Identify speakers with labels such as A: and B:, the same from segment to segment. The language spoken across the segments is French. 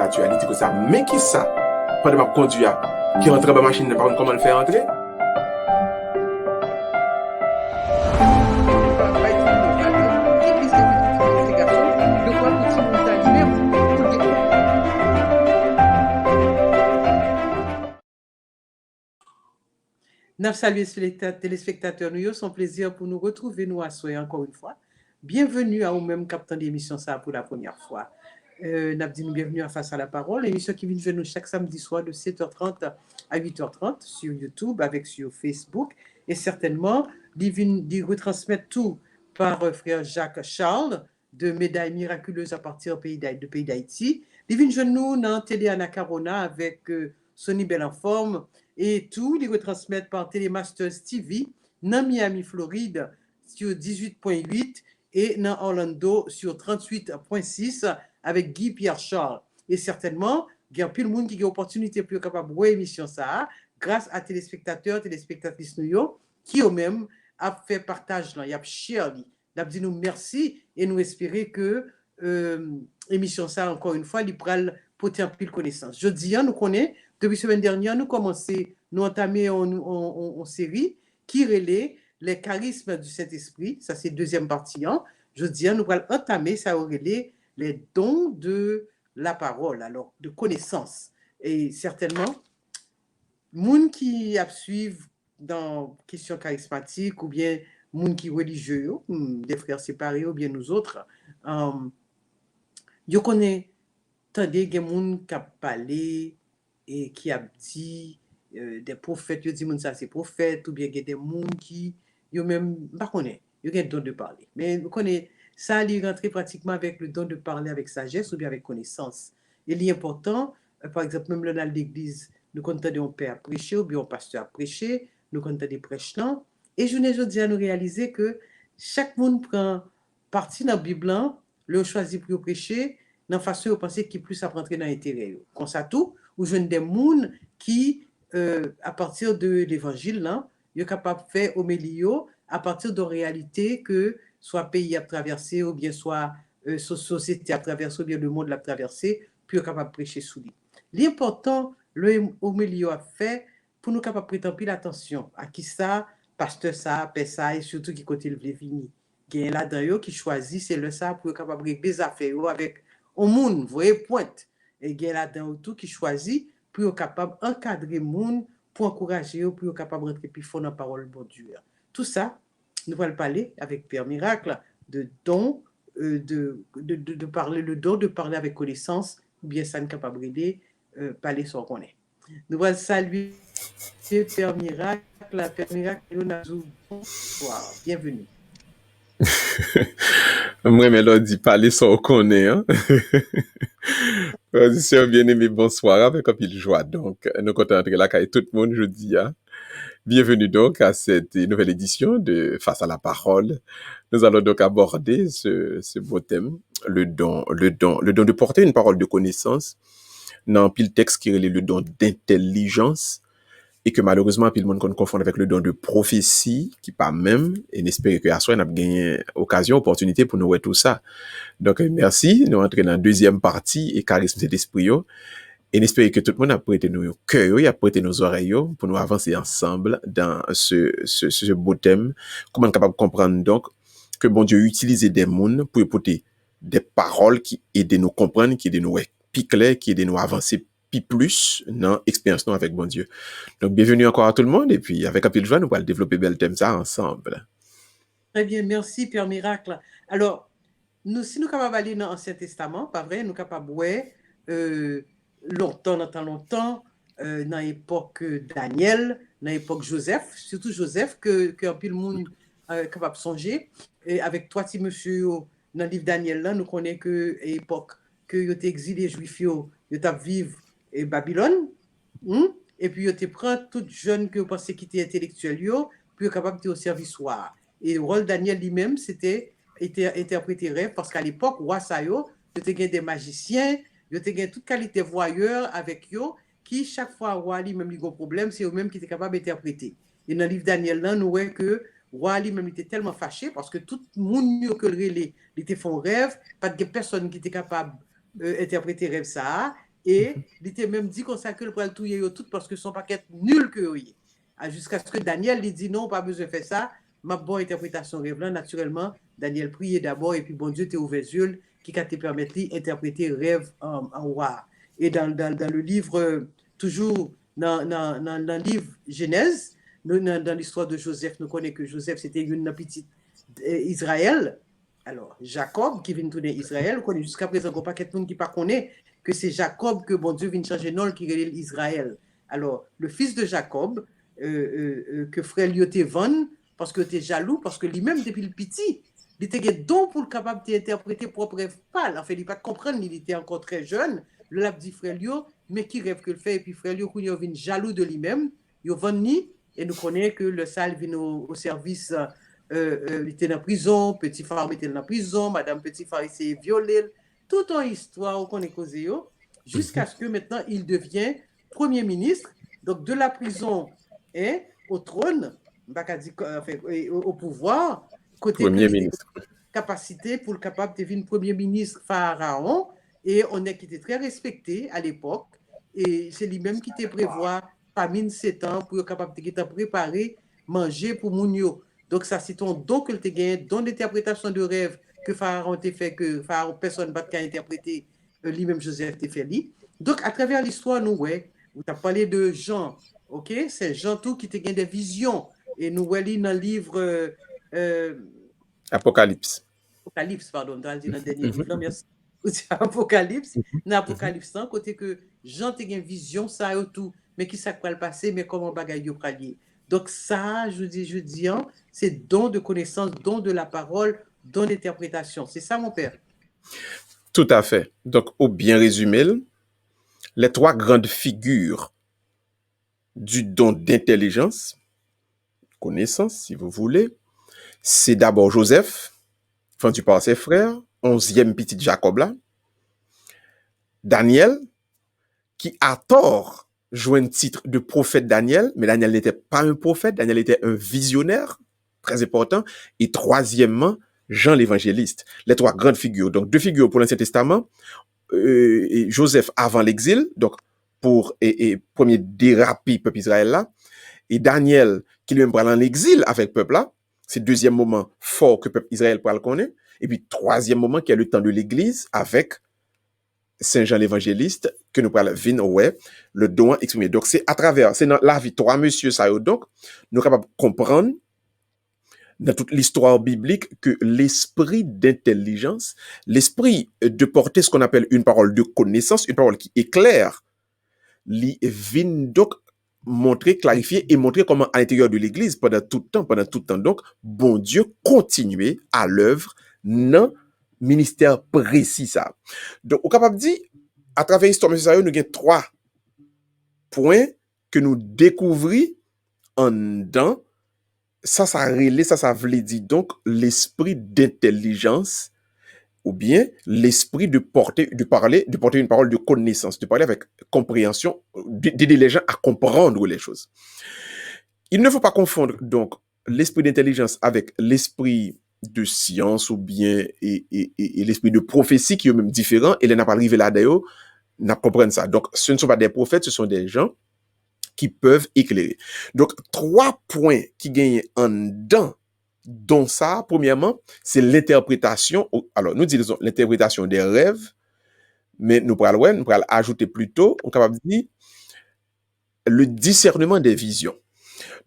A: littérature, elle dit que ça, mais qui ça, pendant ma conduire, qui rentre dans la machine, par contre, comment le faire entrer?
B: Nous saluons les téléspectateurs, nous c'est un plaisir pour nous retrouver nous à soi encore une fois. Bienvenue à vous-même captant d'émission ça pour la première fois. Nous dit bienvenue à Face à la parole, émission qui vient nous chaque samedi soir de 7h30 à 8h30 sur YouTube avec sur Facebook et certainement d'y retransmettre tout par frère Jacques Charles de Médaille miraculeuse à partir du pays d'Haïti. Il vient nous dans Télé Anna Carona avec Sonny Belenforme et tout, ils retransmettent par Télémasters TV dans Miami, Floride sur 18.8 et dans Orlando sur 38.6 avec Guy Pierre Charles. Et certainement, il y a plus de monde qui a l'opportunité pour capable de voir l'émission ça grâce à téléspectateurs, téléspectatrices qui eux-mêmes a fait partage là, il y a share lui. Il a dit nous merci et nous espérer que l'émission ça encore une fois il pourra porter un pile connaissance. Je dis nous connaît depuis semaine dernière nous commencer nous entamer en série qui relaie les charismes du Saint-Esprit, ça c'est deuxième partie. Je dis nous allons entamer ça relaie les dons de la parole, alors de connaissance. Et certainement, moun qui suivent dans question charismatique ou bien moun qui religieux, des frères séparés ou bien nous autres, je connais tandis que moun qui a parlé et qui a dit des prophètes, je dis moun ça c'est prophète ou bien des moun qui yo même pas connaît, yo gen don de parler. Mais je connais ça il rentre pratiquement avec le don de parler avec sagesse ou bien avec connaissance. Il est important, par exemple, même dans l'église, nous comptons un père prêcher ou bien un pasteur prêcher, nous comptons des prêches là. Et je ne dis à nous réaliser que chaque monde prend partie dans la Bible, le choisit pour prêcher, dans la façon de penser qui plus à rentrer dans l'intérêt. Comme ça tout, ou je des gens qui, à partir de l'évangile, là, sont capables de faire au milieu à partir de réalité que soit pays à traverser ou bien soit société à traverser ou bien le monde à traverser, puis être capable de prêcher sous lui. L'important, le milieu a fait pour nous capables de prêter l'attention à qui ça, pasteur ça, père ça, et surtout qui côté le veut venir. Il y a là-dedans qui choisit, c'est le ça pour être capable de régler les affaires avec au monde, vous voyez, pointe. Et il y a là-dedans tout qui choisit pour être capable d'encadrer le monde, pour encourager, pour être capable de rentrer plus fort dans la parole de Dieu. Tout ça, nous allons parler avec Père Miracle de don, de parler le don, de parler avec connaissance, ou bien ça n'est capable d'aider, parler sans qu'on est. Nous allons saluer Père Miracle, Père Miracle, bonsoir, bienvenue.
A: Moi, mais là, dit parler sans qu'on est, hein. Audition bien-aimé, bonsoir, avec un pile joie. Donc, nous comptons entrer là, avec tout le monde, je dis, hein. Bienvenue donc à cette nouvelle édition de Face à la parole. Nous allons donc aborder ce beau thème, le don de porter une parole de connaissance dans pile texte qui est le don d'intelligence et que malheureusement pile monde qu'on confond avec le don de prophétie qui pas même et n'espère que à soi on a gagné occasion opportunité pour nous voir tout ça. Donc merci, nous entrons dans la deuxième partie et charisme de l'esprit. Et n'espérons que tout le monde a prêté nos cœurs, a prêté nos oreilles pour nous avancer ensemble dans ce beau thème. Comment on est capable de comprendre donc que bon Dieu utilise des mondes pour porter des paroles qui aident nous comprendre, qui aident nous plus clair, qui aident nous avancer plus dans l'expérience avec bon Dieu. Donc bienvenue encore à tout le monde et puis avec un peu de joie, nous allons développer bel thème ça ensemble.
B: Très bien, merci Père Miracle. Alors, si nous sommes capables d'aller dans l'Ancien Testament, pas vrai, nous sommes capables de longtemps, dans l'époque Daniel, dans l'époque Joseph, surtout Joseph, que un peu le monde est capable de songer. Et avec toi, Timothée, dans le livre Daniel, là, nous connaissons que l'époque que ils étaient exilés juifs, ils étaient vivre à Babylone, et puis ils étaient prêts, tout jeunes que vous pensez qui étaient intellectuels, puis ils capables de au service soir. Et le rôle de Daniel lui-même, c'était interpréter rêve, parce qu'à l'époque, roi Sayo, il y avait des magiciens, il y avait toute qualité voyeur avec eux, qui chaque fois roi lui-même il a un problème, c'est eux-mêmes qui étaient capables d'interpréter. Et dans le livre Daniel, là, nous voyons que roi lui-même était tellement fâché parce que tout le monde que il était font rêve, pas de personne qui était capable d'interpréter rêve ça, Et il était même dit qu'on s'accule pour le touiller tout parce que son paquet nul que oui. Jusqu'à ce que Daniel lui dit non, pas besoin de faire ça. Ma bonne interprétation rêve là, naturellement, Daniel priait d'abord et puis bon Dieu t'a ouvert les yeux qui t'a permis d'interpréter rêve en roi. Et dans le livre, toujours dans le livre Genèse, dans l'histoire de Joseph, nous connaissons que Joseph c'était une petite Israël. Alors, Jacob qui vient tourner Israël, connaît jusqu'à présent pas quelqu'un qui ne connaît que c'est Jacob que bon Dieu vient changer nom qui relève Israël. Alors, le fils de Jacob, que frère lui était vendre parce que était jaloux, parce que lui-même, depuis le petit, il était don pour le capable d'interpréter propre rêve pâle. En fait, il ne pas comprendre, il était encore très jeune. Le l'a dit frère Lio, mais qui rêve que le fait, et puis frère Lio, il vient jaloux de lui-même, il vend ni, et nous connaissons que le sale vient au service, il était en prison, petit frère était en prison, madame petit frère s'est violé, toute une histoire qu'on est causé, jusqu'à ce que maintenant il devient premier ministre, donc de la prison et au trône, au pouvoir, côté que
A: Premier
B: l'idée
A: ministre.
B: capacité pour le capable de devenir premier ministre pharaon, et on est qui était très respecté à l'époque, et c'est lui-même qui te prévoit famine 7 ans pour être capable de préparer, manger pour Mounio. Donc ça, c'est ton don que tu gagné, don d'interprétation de rêve que Pharaon t'a fait, que Pharaon, personne n'a interprété, lui-même Joseph t'a fait lui. Donc à travers l'histoire, nous, ouais, vous avez parlé de Jean, ok? C'est Jean tout qui t'a gagné des visions. Et nous, ouais, dans le livre
A: Apocalypse.
B: Apocalypse, pardon, dans le dernier livre, là, merci. Apocalypse, dans Apocalypse, côté que Jean t'a une vision, ça et tout, mais qui ça va le passer, mais comment bagaille yo pralier. Donc ça, je dis, hein, c'est don de connaissance, don de la parole, don d'interprétation. C'est ça, mon père.
A: Tout à fait. Donc, au bien résumé, les trois grandes figures du don d'intelligence, connaissance, si vous voulez, c'est d'abord Joseph, vendu par ses frères, 11e petit Jacob là, Daniel, qui à tort joue un titre de prophète Daniel, mais Daniel n'était pas un prophète, Daniel était un visionnaire, très important, et troisièmement, Jean l'évangéliste. Les trois grandes figures. Donc, deux figures pour l'Ancien Testament, et Joseph avant l'exil, donc pour premier dérapé peuple Israël là, et Daniel qui lui-même prend l'exil avec peuple là, c'est deuxième moment fort que peuple Israël le connaît, et puis troisième moment qui est le temps de l'église avec Saint Jean l'évangéliste que nous parlons vin ouais le don exprimé. Donc c'est à travers, c'est dans la vie trois monsieur ça donc nous sommes capables de comprendre dans toute l'histoire biblique que l'esprit d'intelligence, l'esprit de porter ce qu'on appelle une parole de connaissance, une parole qui éclaire, vient donc montrer, clarifier et montrer comment à l'intérieur de l'Église, pendant tout le temps, donc, bon Dieu continuer à l'œuvre dans ministère précis ça. Donc, au capable dit, à travers l'histoire, nous avons trois points que nous découvrons en dedans. Ça relève, ça veut dire donc l'esprit d'intelligence ou bien l'esprit de porter une parole de connaissance, de parler avec compréhension, d'aider les gens à comprendre les choses. Il ne faut pas confondre donc l'esprit d'intelligence avec l'esprit de science ou bien et l'esprit de prophétie qui est même différent. Et là, n'a pas arrivé là d'ailleurs, n'a comprendre ça. Donc, ce ne sont pas des prophètes, ce sont des gens qui peuvent éclairer. Donc, trois points qui gagnent en dedans, dont ça, premièrement, c'est l'interprétation. Alors, nous disons l'interprétation des rêves, mais nous pourrons ajouter plutôt, on est capable de dire, le discernement des visions.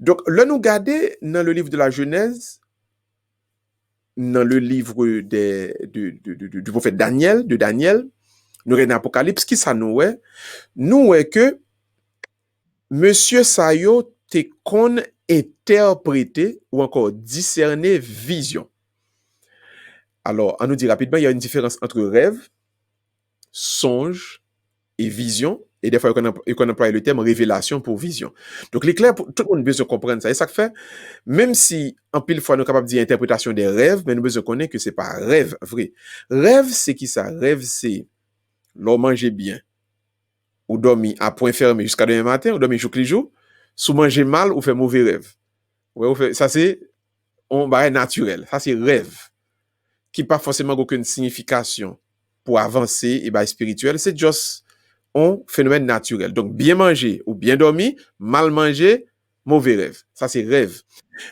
A: Donc, là, nous garder dans le livre de la Genèse, dans le livre du prophète Daniel, nous avons l'Apocalypse, qui ça nous est? Nous est que Monsieur Sayo te kon interpréter ou encore discerner vision. Alors, on nous dit rapidement, il y a une différence entre rêve, songe et vision. Et des fois, on emploie le terme révélation pour vision. Donc, l'éclair, tout le monde a besoin de comprendre ça. Et ça fait, même si, en pile fois, nous sommes capables de dire interprétation des rêves, mais nous besoin de connaître que c'est pas rêve vrai. Rêve, c'est qui ça? Rêve, c'est l'on manger bien, ou dormir à point fermé jusqu'à demain matin, ou dormir jour les jours, sous manger mal ou faire mauvais rêve. Ouais, ça c'est on bah naturel. Ça c'est rêve qui pas forcément aucune signification pour avancer et bah spirituel, c'est juste un phénomène naturel. Donc, bien manger ou bien dormir, mal manger, mauvais rêve. Ça, c'est rêve.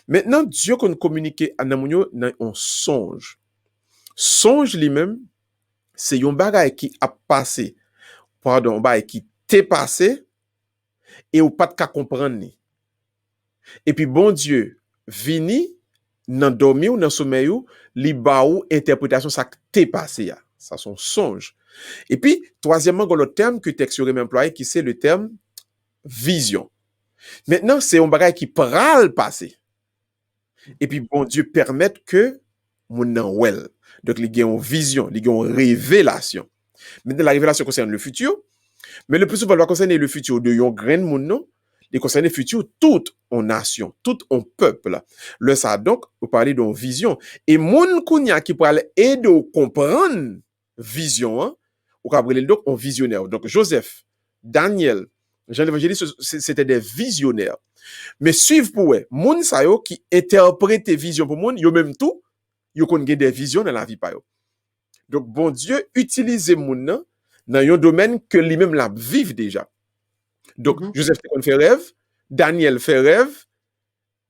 A: Maintenant, Dieu qu'on communique à Namounio, on songe. Songe lui-même, c'est un bagay qui a passé, pardon, un bagay qui t'est passé, et ou pas de qu'à comprendre ni. Et puis, bon Dieu, vini, nan dormi ou nan sommeil ou, li ba ou interprétation ça t'est passé ya. Ça son songe. Et puis, troisièmement, il y a le terme que texte aurait employé qui c'est le terme vision. Maintenant, c'est un bagay qui pral passer. Et puis, bon Dieu permet que mon nan wel. Donc, il y a une vision, il y a une révélation. Maintenant, la révélation concerne le futur, mais le plus souvent, elle va concerner le futur de yon grain moun non, il concerne le futur toute en nation, tout en peuple. Le ça donc, vous parlez d'une vision. Et moun kounya qui pourrait aider à comprendre vision, hein, ou qu'après donc un visionnaire. Donc Joseph, Daniel, Jean l'évangéliste, c'était des visionnaires. Mais suivre pour eux, moun sa yo qui interprète vision pour moun, yo même tout, yo kon gen des visions dans la vie pa yo. Donc bon Dieu utilise moun nan dans un domaine que lui-même la vive déjà. Donc Joseph fait rêve, Daniel fait rêve,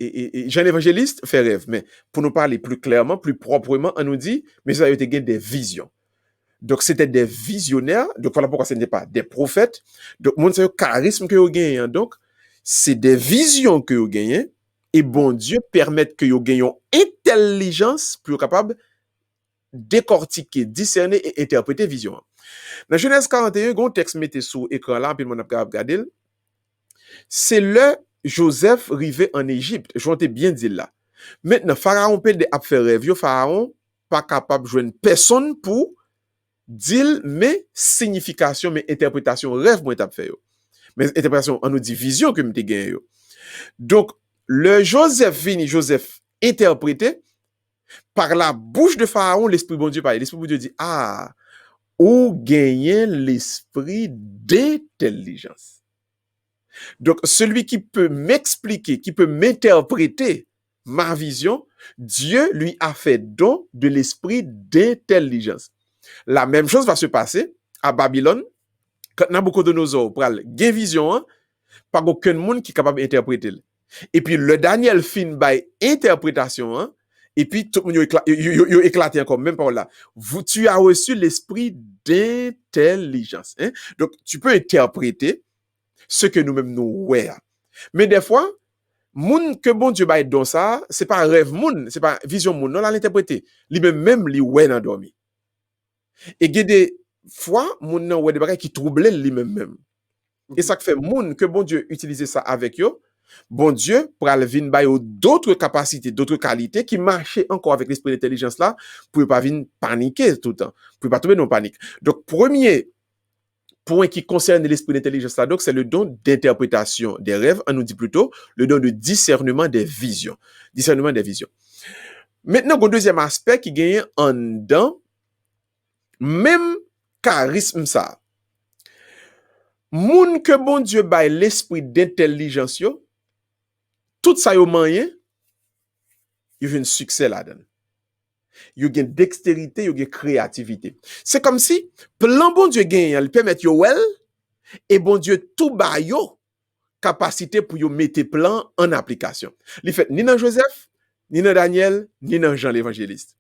A: et Jean l'évangéliste fait rêve. Mais pour nous parler plus clairement, plus proprement, on nous dit, mais ça a été des visions. Donc, c'était des visionnaires. Donc, voilà pourquoi ce n'était pas des prophètes. Donc, mon c'est le charisme que vous gagnez. Donc, c'est des visions que vous gagnez. Et bon Dieu permet que vous gagnez intelligence pour être capable de décortiquer, discerner et interpréter vision. Dans Genèse 41, il y a un texte mettez sous écran là, puis on a regardé. C'est le Joseph arrivé en Égypte. Je vais bien dire là. Maintenant, Pharaon peut faire rêve. Pharaon pas capable de joindre personne pour dire mais signification, mais interprétation rêve moi t'a fait yo. Mais interprétation on nous dit vision que m'te gagné yo. Donc le Joseph vini Joseph interprété par la bouche de Pharaon, l'esprit bon Dieu parle. L'esprit bon Dieu dit ah ou gagner l'esprit d'intelligence. Donc celui qui peut m'expliquer, qui peut m'interpréter ma vision, Dieu lui a fait don de l'esprit d'intelligence. La même chose va se passer à Babylone quand Nabucodonosor pral gen vision hein, pas aucun monde qui est capable d'interpréter. Et puis le Daniel fin by interprétation hein, et puis tout le monde yo éclaté encore même par là. Tu as reçu l'esprit d'intelligence hein? Donc tu peux interpréter ce que nous-mêmes nous ouais. Mais des fois moun que bon Dieu ba dans ça, c'est pas rêve moun, c'est pas vision moun, non la l'interpréter. Lui même li ouais dans dormi. Et il y a des fois, moun nan wè des bagages qui troublent lui-même. Et ça fait moun que bon Dieu utilise ça avec yo, bon Dieu pral vin ba yo d'autres capacités, d'autres qualités qui marchaient encore avec l'esprit d'intelligence là pour pas vin paniquer tout le temps, pour pas tomber dans panique. Donc premier point qui concerne l'esprit d'intelligence là donc c'est le don d'interprétation des rêves, on nous dit plutôt le don de discernement des visions. Discernement des visions. Maintenant, le deuxième aspect qui gagne en dedans même charisme ça. Moun que bon Dieu baille l'esprit d'intelligence yo, tout ça yo moyen, yo une succès là-dedans. Yo gen dextérité, yo gen créativité. C'est comme si plan bon Dieu gagne, il permet yo well et bon Dieu tout ba yo capacité pour yo mettre plan en application. Li fait ni dans Joseph, ni dans Daniel, ni dans Jean l'évangéliste.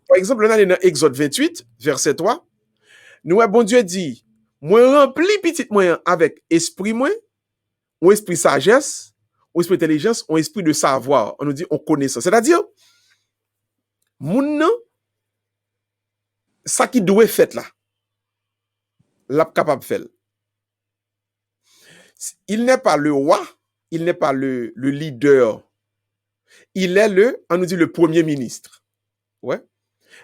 A: Par exemple, on a dans Exode 28, verset 3, nous, bon Dieu dit, moi rempli petit moyen avec esprit moi, ou esprit sagesse, ou esprit intelligence, ou esprit de savoir. On nous dit, on connaît ça. C'est-à-dire, moun nan, ça qui doit faire là, l'a capable faire. Il n'est pas le roi, il n'est pas le leader. Il est on nous dit le premier ministre. Ouais.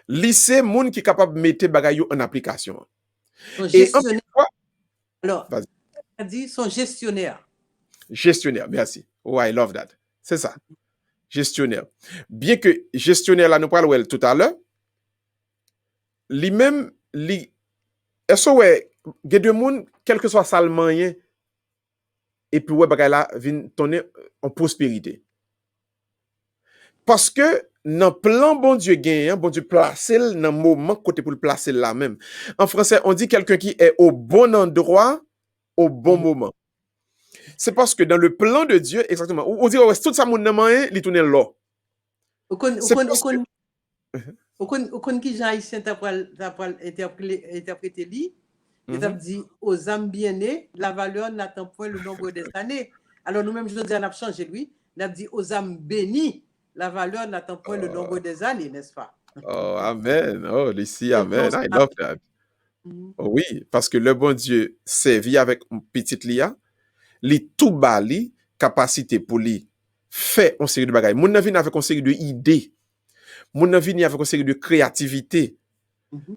A: Lycée moun qui est capable de mettre bagay en application.
B: Et alors, a dit son gestionnaire.
A: Gestionnaire, merci. Oh, I love that. C'est ça. Gestionnaire. Bien que gestionnaire, là, nous parlons tout à l'heure, lui-même, est-ce que, il y a deux monde, quel que soit ça le moyen, et puis, ouais, bagay là, vient tourner en prospérité. Parce que, dans plan bon Dieu gagne, bon Dieu place dans moment côté pour le placer là même. En français, on dit quelqu'un qui est au bon endroit au bon moment. C'est parce que dans le plan de Dieu, exactement, on dit ouais, tout ça mon nan man, il tourne là. C'est parce que
B: Ou kon ki jan Haïtien ta pral interpréter li, il t'a dit aux âmes bien-nées, la valeur n'attend point le nombre des années. Alors nous-mêmes, je dis, on a changé lui, on a dit aux âmes bénies, la valeur n'attend point le nombre des années, n'est-ce pas?
A: oh, amen. Oh, ici,
B: Et donc,
A: amen. I love that. Oui, parce que le bon Dieu servi avec une petite lia, li tout bali, capacité pour lui faire une série de bagages. Moun nan vini avec une série de idées. Moun nan vini avec une série de créativité.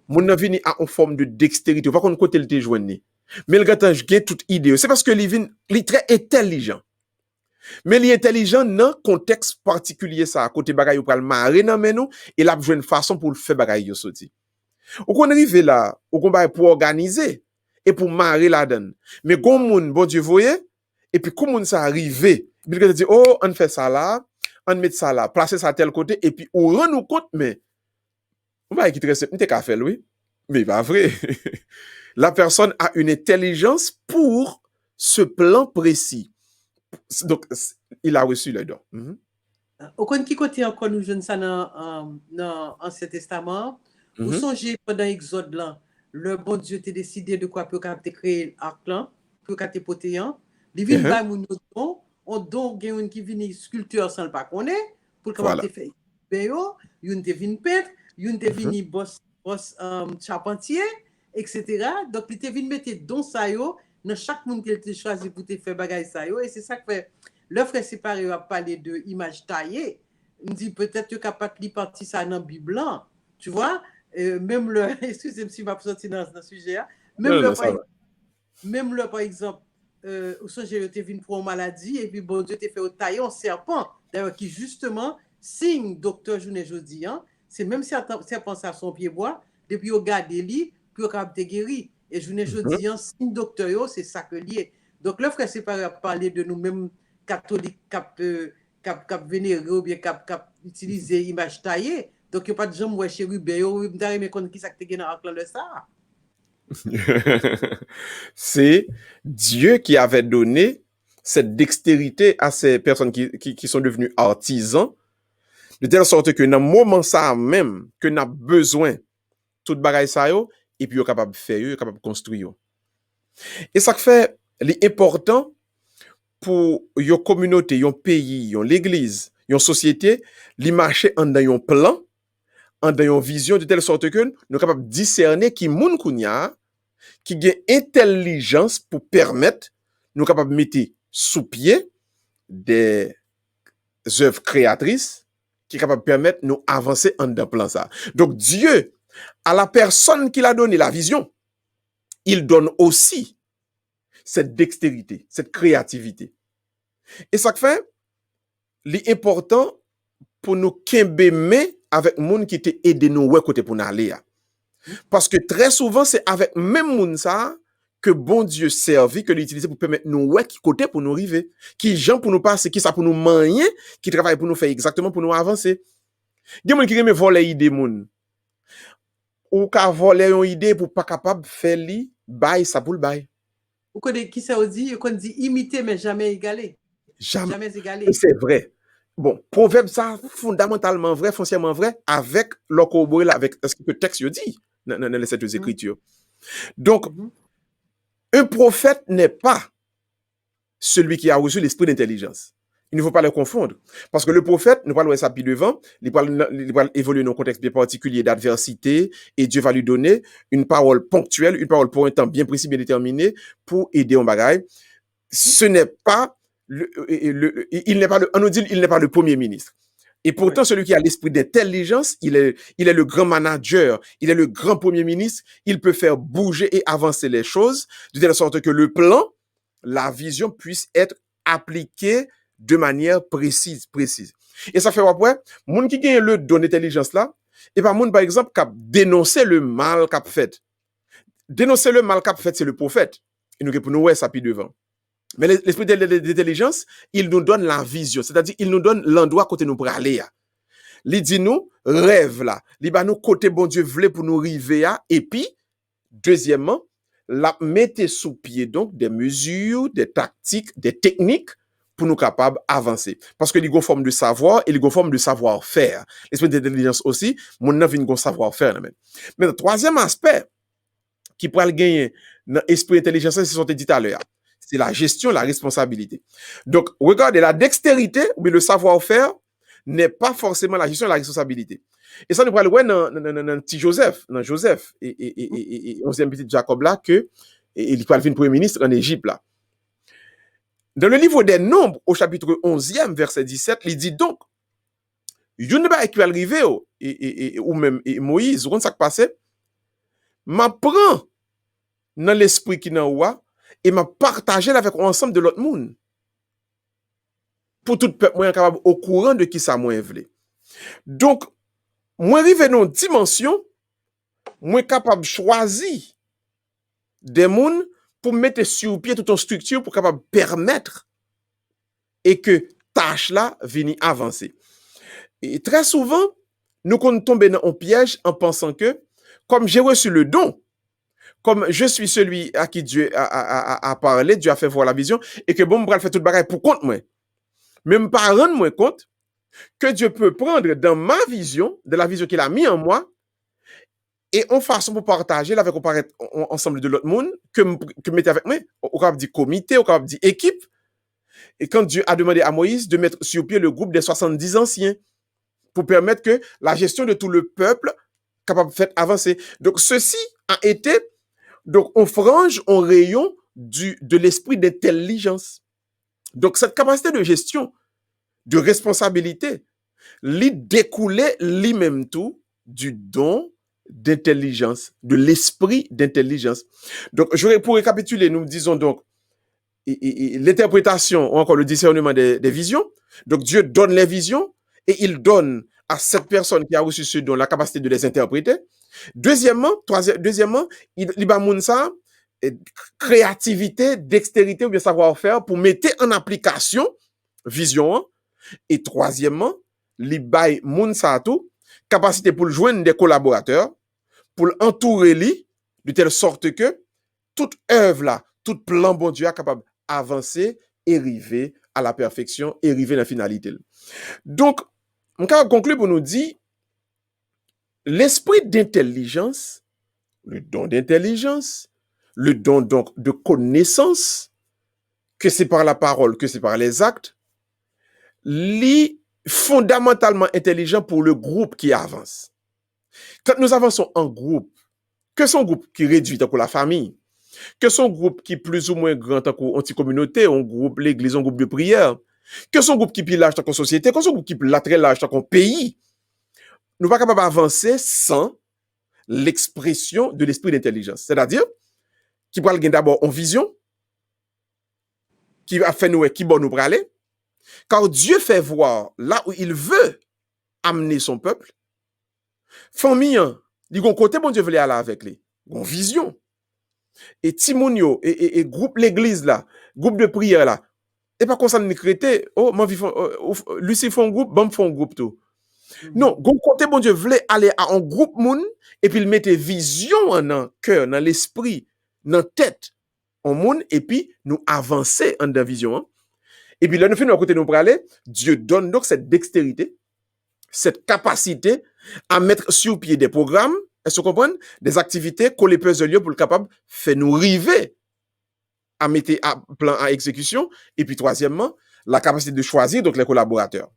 A: Moun nan vini à une forme de dextérité. Pas qu'on côté le te joindre. Mais le gars gen toute idée. C'est parce que li très intelligent. Mais li intelligent dans contexte particulier ça, côté bagay ou pral marrer nan men nou, et la joine façon pour le faire bagay yo sorti. Ou qu'on arrive là, ou qu'on ba pour organiser et pour marrer la donne. Mais gon moun bon Dieu voyez et puis comme moun ça arrivé, puis il dit oh on fait ça là, on met ça là, placer ça à tel côté et puis on rend nous compte mais on va qui très simple, t'es qu'à faire oui. Mais pas vrai. La personne a une intelligence pour ce plan précis. Donc, il a reçu le don.
B: Au kon qui côté encore nous jeunes ça dans l'Ancien Testament, ou songez pendant Exode là, le bon Dieu t'a décidé de quoi pour capter créer l'arc là, pour capter potéant, li vinn ba moun don, on don gen yon qui vini sculpteur sans le pas connaît pour capter faire ben yo, yon te vinn peintre, yon te vini boss charpentier, etc. Donc il te vinn mettre don ça yo dans chaque monde qu'il te choisi pour te faire bagay ça yo, et c'est ça que fait le frère séparé a parlé de image taillée. Il dit peut-être que capable de partir ça dans Bible, tu vois, même le excusez-moi si m'a sorti dans ce sujet là, même le par exemple au songe te vinn pour une maladie et puis bon Dieu te fait tailler un serpent d'ailleurs qui justement signe docteur journée jodi c'est même serpent ça son pied bois depuis au garder lui pour capable te guérir et journée jodi signe docteur yo c'est ça que lié. Donc le frère séparé a parlé de nous même catholique cap vénéré ou bien cap utiliser image taillée. Donc il n'y a pas de gens ouais chérubin yo m'dare mais qui ça que te gen dans le ça.
A: C'est Dieu qui avait donné cette dextérité à ces personnes qui sont devenues artisans, de telle sorte que dans le moment ça même, que n'a besoin tout bagay ça yo, et puis yo capable de faire, yo capable de construire. Et ça fait l'important pour une communauté, un pays, l'église, une société, li marcher en dans un plan, en dans une vision de telle sorte que nous sommes capables de discerner qui moun kounya, qui a intelligence pour permettre nous capables de mettre sous pied des œuvres créatrices qui sont capables de permettre nous avancer en dans plan ça. Donc Dieu, à la personne qui l'a donné la vision, il donne aussi cette dextérité, cette créativité. Et ça fait l'important pour nous kembe avec moun qui te aide nous ouais côté pour nous aller. Parce que très souvent c'est avec même moun ça que bon Dieu servi, que l'utiliser pour permettre nous ouais qui côté pour nous arriver, qui gens pour nous passer, qui ça pour nous manier, qui travaille pour nous faire exactement pour nous avancer. Gen moun qui aime voler idée moun. Ou ka voler une idée pour pas capable faire li bail ça pour le bail.
B: Ou connaît qui ça dit, on dit imiter mais jamais égaler.
A: Jamais égaler. C'est vrai. Bon, proverbe ça fondamentalement vrai, foncièrement vrai avec le corroboré avec ce que le texte dit dans les sept écritures. Donc un prophète n'est pas celui qui a reçu l'esprit d'intelligence. Il ne faut pas le confondre. Parce que le prophète, nous parlons de ça puis devant, il va évoluer dans un contexte bien particulier d'adversité et Dieu va lui donner une parole ponctuelle, une parole pour un temps bien précis, bien déterminé pour aider en bagaille. Ce n'est pas il n'est pas on nous dit il n'est pas le premier ministre. Et pourtant, celui qui a l'esprit d'intelligence, il est le grand manager, il est le grand premier ministre, il peut faire bouger et avancer les choses de telle sorte que le plan, la vision puisse être appliquée de manière précise. Et ça fait après, moun qui gagne le don d'intelligence là, et pas moun par exemple qui dénoncer le mal qu'a fait. Dénoncer le mal qu'a fait, c'est le prophète. Et nous pour nous ouais ça puis devant. Mais l'esprit d'intelligence, il nous donne la vision, c'est-à-dire il nous donne l'endroit côté nous pour aller. Li dit nous, rêve là. Li ba nous côté bon Dieu voulait pour nous river à. Et puis, deuxièmement, la mettez sous pied donc des mesures, des tactiques, des techniques pour nous capables d'avancer. Parce que les forme de savoir et les forme de savoir-faire. L'esprit d'intelligence aussi, mon avis, une savoir-faire. Mais le troisième aspect qui pourrait le gagner dans l'esprit d'intelligence, c'est ce qu'on dit tout à l'heure. C'est la gestion, la responsabilité. Donc, regardez, la dextérité ou le savoir-faire n'est pas forcément la gestion, la responsabilité. Et ça, nous parlons dans petit Joseph, dans Joseph, et 11e petit Jacob là, que il peut venir premier ministre en Égypte là. Dans le livre des Nombres, au chapitre 11e, verset 17, il dit donc, yon ba qui va arriver, ou même Moïse, vous ça qui passe, m'apprend dans l'esprit qui n'a ouah, et m'a partagé avec ensemble de l'autre monde. Pour tout peuple, moi, capable au courant de qui ça moi voulait. Donc, moi, arrivé dans une dimension, moi, capable de choisir des mondes pour mettre sur pied toute une structure pour capable permettre et que tâche là vienne avancer. Et très souvent, nous tombons dans un piège en pensant que, comme j'ai reçu le don, comme je suis celui à qui Dieu a parlé, Dieu a fait voir la vision, et que bon, je vais faire tout le bagage pour compte moi. Même pas rendre moi compte que Dieu peut prendre dans ma vision, de la vision qu'il a mis en moi, et en façon pour partager avec ensemble de l'autre monde, que mettez avec moi, au cap dit comité, au cap dit équipe. Et quand Dieu a demandé à Moïse de mettre sur pied le groupe des 70 anciens, pour permettre que la gestion de tout le peuple capable de faire avancer. Donc, ceci a été, donc, on frange, on rayon de l'esprit d'intelligence. Donc, cette capacité de gestion, de responsabilité, lui découlait lui-même tout du don d'intelligence, de l'esprit d'intelligence. Donc, pour récapituler, nous disons donc l'interprétation ou encore le discernement des visions. Donc, Dieu donne les visions et il donne à cette personne qui a reçu ce don la capacité de les interpréter. Deuxièmement, il y a ça, créativité, dextérité ou bien savoir-faire pour mettre en application vision. Et troisièmement, li bay moun sa tout, capacité pour joindre des collaborateurs, pour entourer lui, de telle sorte que toute œuvre là, tout plan bon Dieu est capable d'avancer et arriver à la perfection et arriver à la finalité. Donc, on va conclure pour nous dire, l'esprit d'intelligence, le don d'intelligence, le don donc de connaissance, que c'est par la parole, que c'est par les actes, li fondamentalement intelligent pour le groupe qui avance. Quand nous avançons en groupe, que son groupe qui réduit tant que la famille, que son groupe qui plus ou moins grand tant qu'anti-communauté, un groupe l'église, un groupe de prière, que son groupe qui plus large tant qu'en société, que son groupe qui plus très large tant qu'en pays, nous ne sommes pas capables d'avancer sans l'expression de l'esprit d'intelligence. C'est-à-dire, qui va d'abord en vision, qui va faire nous, qui va nous aller, car Dieu fait voir là où il veut amener son peuple. Famille, il y a un côté, bon Dieu veut aller avec lui. Une vision. Et Timonio, et groupe l'église là, groupe de prière là, et pas comme ça nous créer, oh, Lucie fait un groupe, Bam fait un groupe tout. Non, gon côté bon Dieu voulait aller à un groupe moun et puis il mettait vision dans cœur, dans l'esprit, dans tête en moun et puis nous avancer en dans vision. Hein? Et puis là nous faisons à côté nous pour aller, Dieu donne donc cette dextérité, cette capacité à mettre sur pied des programmes, est-ce que vous comprenez, des activités qu'on les peut lieu pour le capable faire nous river à mettre à plan à exécution et puis troisièmement, la capacité de choisir donc les collaborateurs.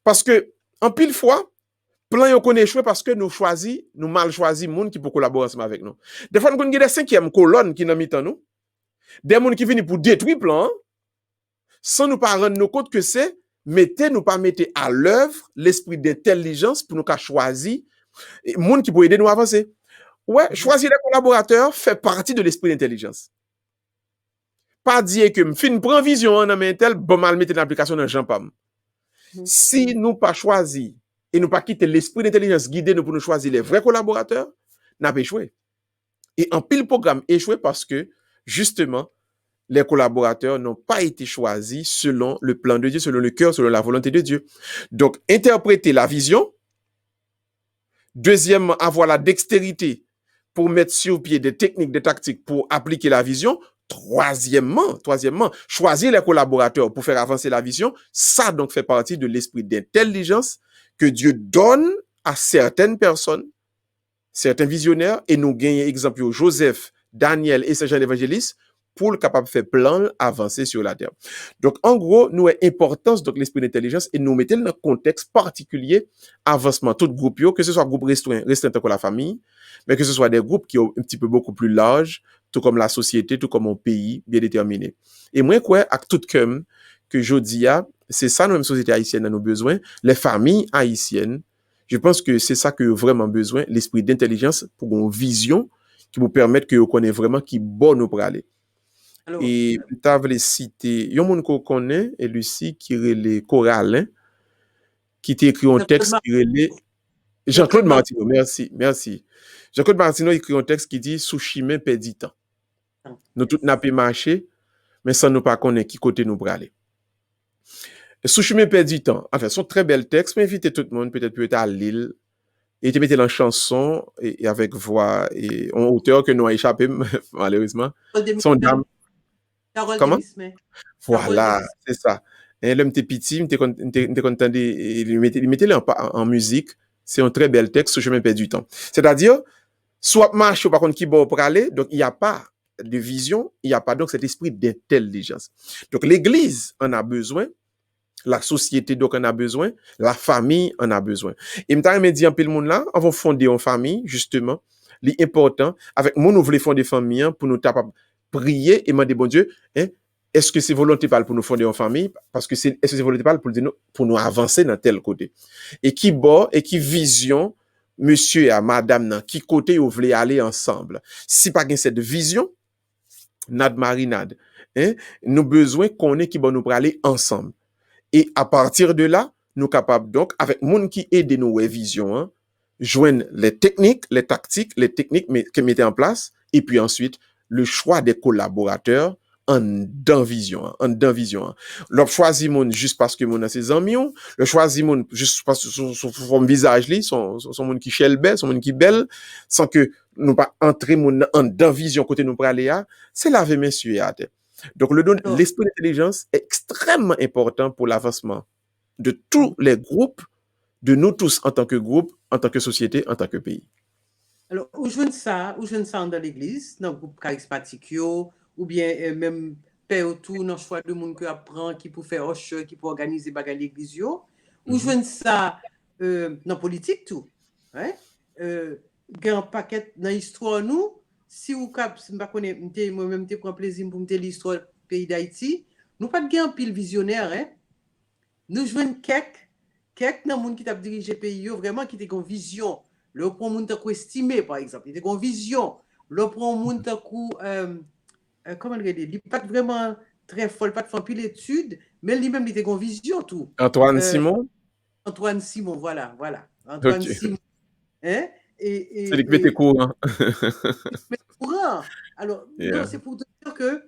A: Parce que, en pile fois, plan yon connaît échoué parce que nous mal choisi moun qui peut collaborer ensemble avec nous. Des fois, nous avons des cinquième colonne qui n'ont mis en nous. Des moun qui viennent pour détruire plan, sans nous pas rendre nous compte que c'est, nous pas mettre à l'œuvre l'esprit d'intelligence pour nous choisir moun qui peut aider nous à avancer. Ouais, choisir les collaborateurs fait partie de l'esprit d'intelligence. Pas dire que fin prend vision en main tel, bon mal mettre en application dans Jean Pam. Si nous pas choisi et nous pas quitter l'esprit d'intelligence guider nous pour nous choisir les vrais collaborateurs, n'a pas échoué. Et en pile programme échoué parce que justement Les collaborateurs n'ont pas été choisis selon le plan de Dieu, selon le cœur, selon la volonté de Dieu. Donc, interpréter la vision. Deuxièmement, avoir la dextérité pour mettre sur pied des techniques, des tactiques pour appliquer la vision. Troisièmement, choisir les collaborateurs pour faire avancer la vision. Ça, donc, fait partie de l'esprit d'intelligence que Dieu donne à certaines personnes, certains visionnaires, et nous gagnons exemple Joseph, Daniel et Saint Jean l'évangéliste pour le capable de faire plan avancer sur la terre. Donc, en gros, nous avons importance de l'esprit d'intelligence et nous mettons dans un contexte particulier avancement tout groupe, que ce soit groupe restreint comme la famille, mais que ce soit des groupes qui sont un petit peu beaucoup plus larges, tout comme la société, tout comme un pays bien déterminé. Et moi, quoi, avec tout comme que je dis, c'est ça, notre société haïtienne a nos besoins, les familles haïtiennes, je pense que c'est ça que vraiment besoin, l'esprit d'intelligence pour une vision qui vous permette que vous connaissez vraiment qui bon nous pour aller.
B: Alors,
A: Et tu avais cité, il y a un monde qu'on connaît, et Lucie, qui relait Coralin, qui t'a écrit un texte qui relait Jean-Claude Martineau, merci. Jean-Claude Martineau écrit un texte qui dit sous chemin perdit temps. Nous tous n'a pas marché, mais sans nous pas connaître qui côté nous pour aller. Sous chemin perdit temps. Enfin, c'est un très bel texte, mais invitez tout le monde peut-être à Lille. Et tu mettais en chanson et avec voix et en auteur que nous a échappé malheureusement. Son dame.
B: Carole
A: Comment?
B: Demismet.
A: Voilà, c'est ça. Et l'homme était petit, m'était content de il mettait en musique. C'est un très bel texte, je me perds du temps. C'est-à-dire, soit marche ou par contre qui bon pour aller, donc il n'y a pas de vision, il n'y a pas donc cet esprit d'intelligence. Donc l'église en a besoin, la société donc en a besoin, la famille en a besoin. Et m'ta me dit un peu le monde là, on va fonder une famille justement, l'important avec mon ouvre fonder famille pour nous capable prier et demander bon Dieu, hein, est-ce que c'est volonté pour nous fonder une famille parce que est-ce que c'est volonté pour nous avancer dans tel côté. Et qui bon et qui vision monsieur et madame nan, qui côté vous voulez aller ensemble. Si pas gain cette vision, nad marinade, hein, nous besoin qu'on ait qui bon nous pour aller ensemble. Et à partir de là, nous capables donc, avec monde qui aide nous vision, hein, joindre les techniques, les tactiques, les techniques que mettez en place, et puis ensuite, le choix des collaborateurs en dans vision, en dans vision. Le choisi monde juste parce que mon a ses amis, le choisi monde juste parce que son visage li, son monde qui chèle belle, son monde qui belle, sans que nous pas entrer mon en dans vision côté nous pour aller à, c'est laver messieurs à terre. Donc, l'esprit d'intelligence est extrêmement important pour l'avancement de tous les groupes, de nous tous en tant que groupe, en tant que société, en tant que pays.
B: Alors, où je ça dans l'église, dans le groupe charismatique, ou bien même père autour, dans le choix de monde qui apprend, qui peut faire usher, qui peut organiser bagarre l'église, ou je ça dans la politique tout. Hein? Un paquet dans l'histoire, nous, si vous connaissez, moi-même, je prends plaisir pour me dire l'histoire du pays d'Haïti, nous pas de pile visionnaire, hein? Nous jouons quelques dans le monde qui t'a dirigé le pays, vraiment qui ont une vision. Le prend monde t'a estimé, par exemple. Il a une vision. Le prend monde t'a comment le dire, il pas vraiment très fort, pas de faire pile d'études, mais lui-même il a une vision tout.
A: Antoine Simon?
B: Antoine Simon, voilà. Antoine
A: Okay.
B: Simon. Hein?
A: C'est lui qui mettait courant.
B: Courant. Alors,
A: Yeah.
B: non, c'est pour dire que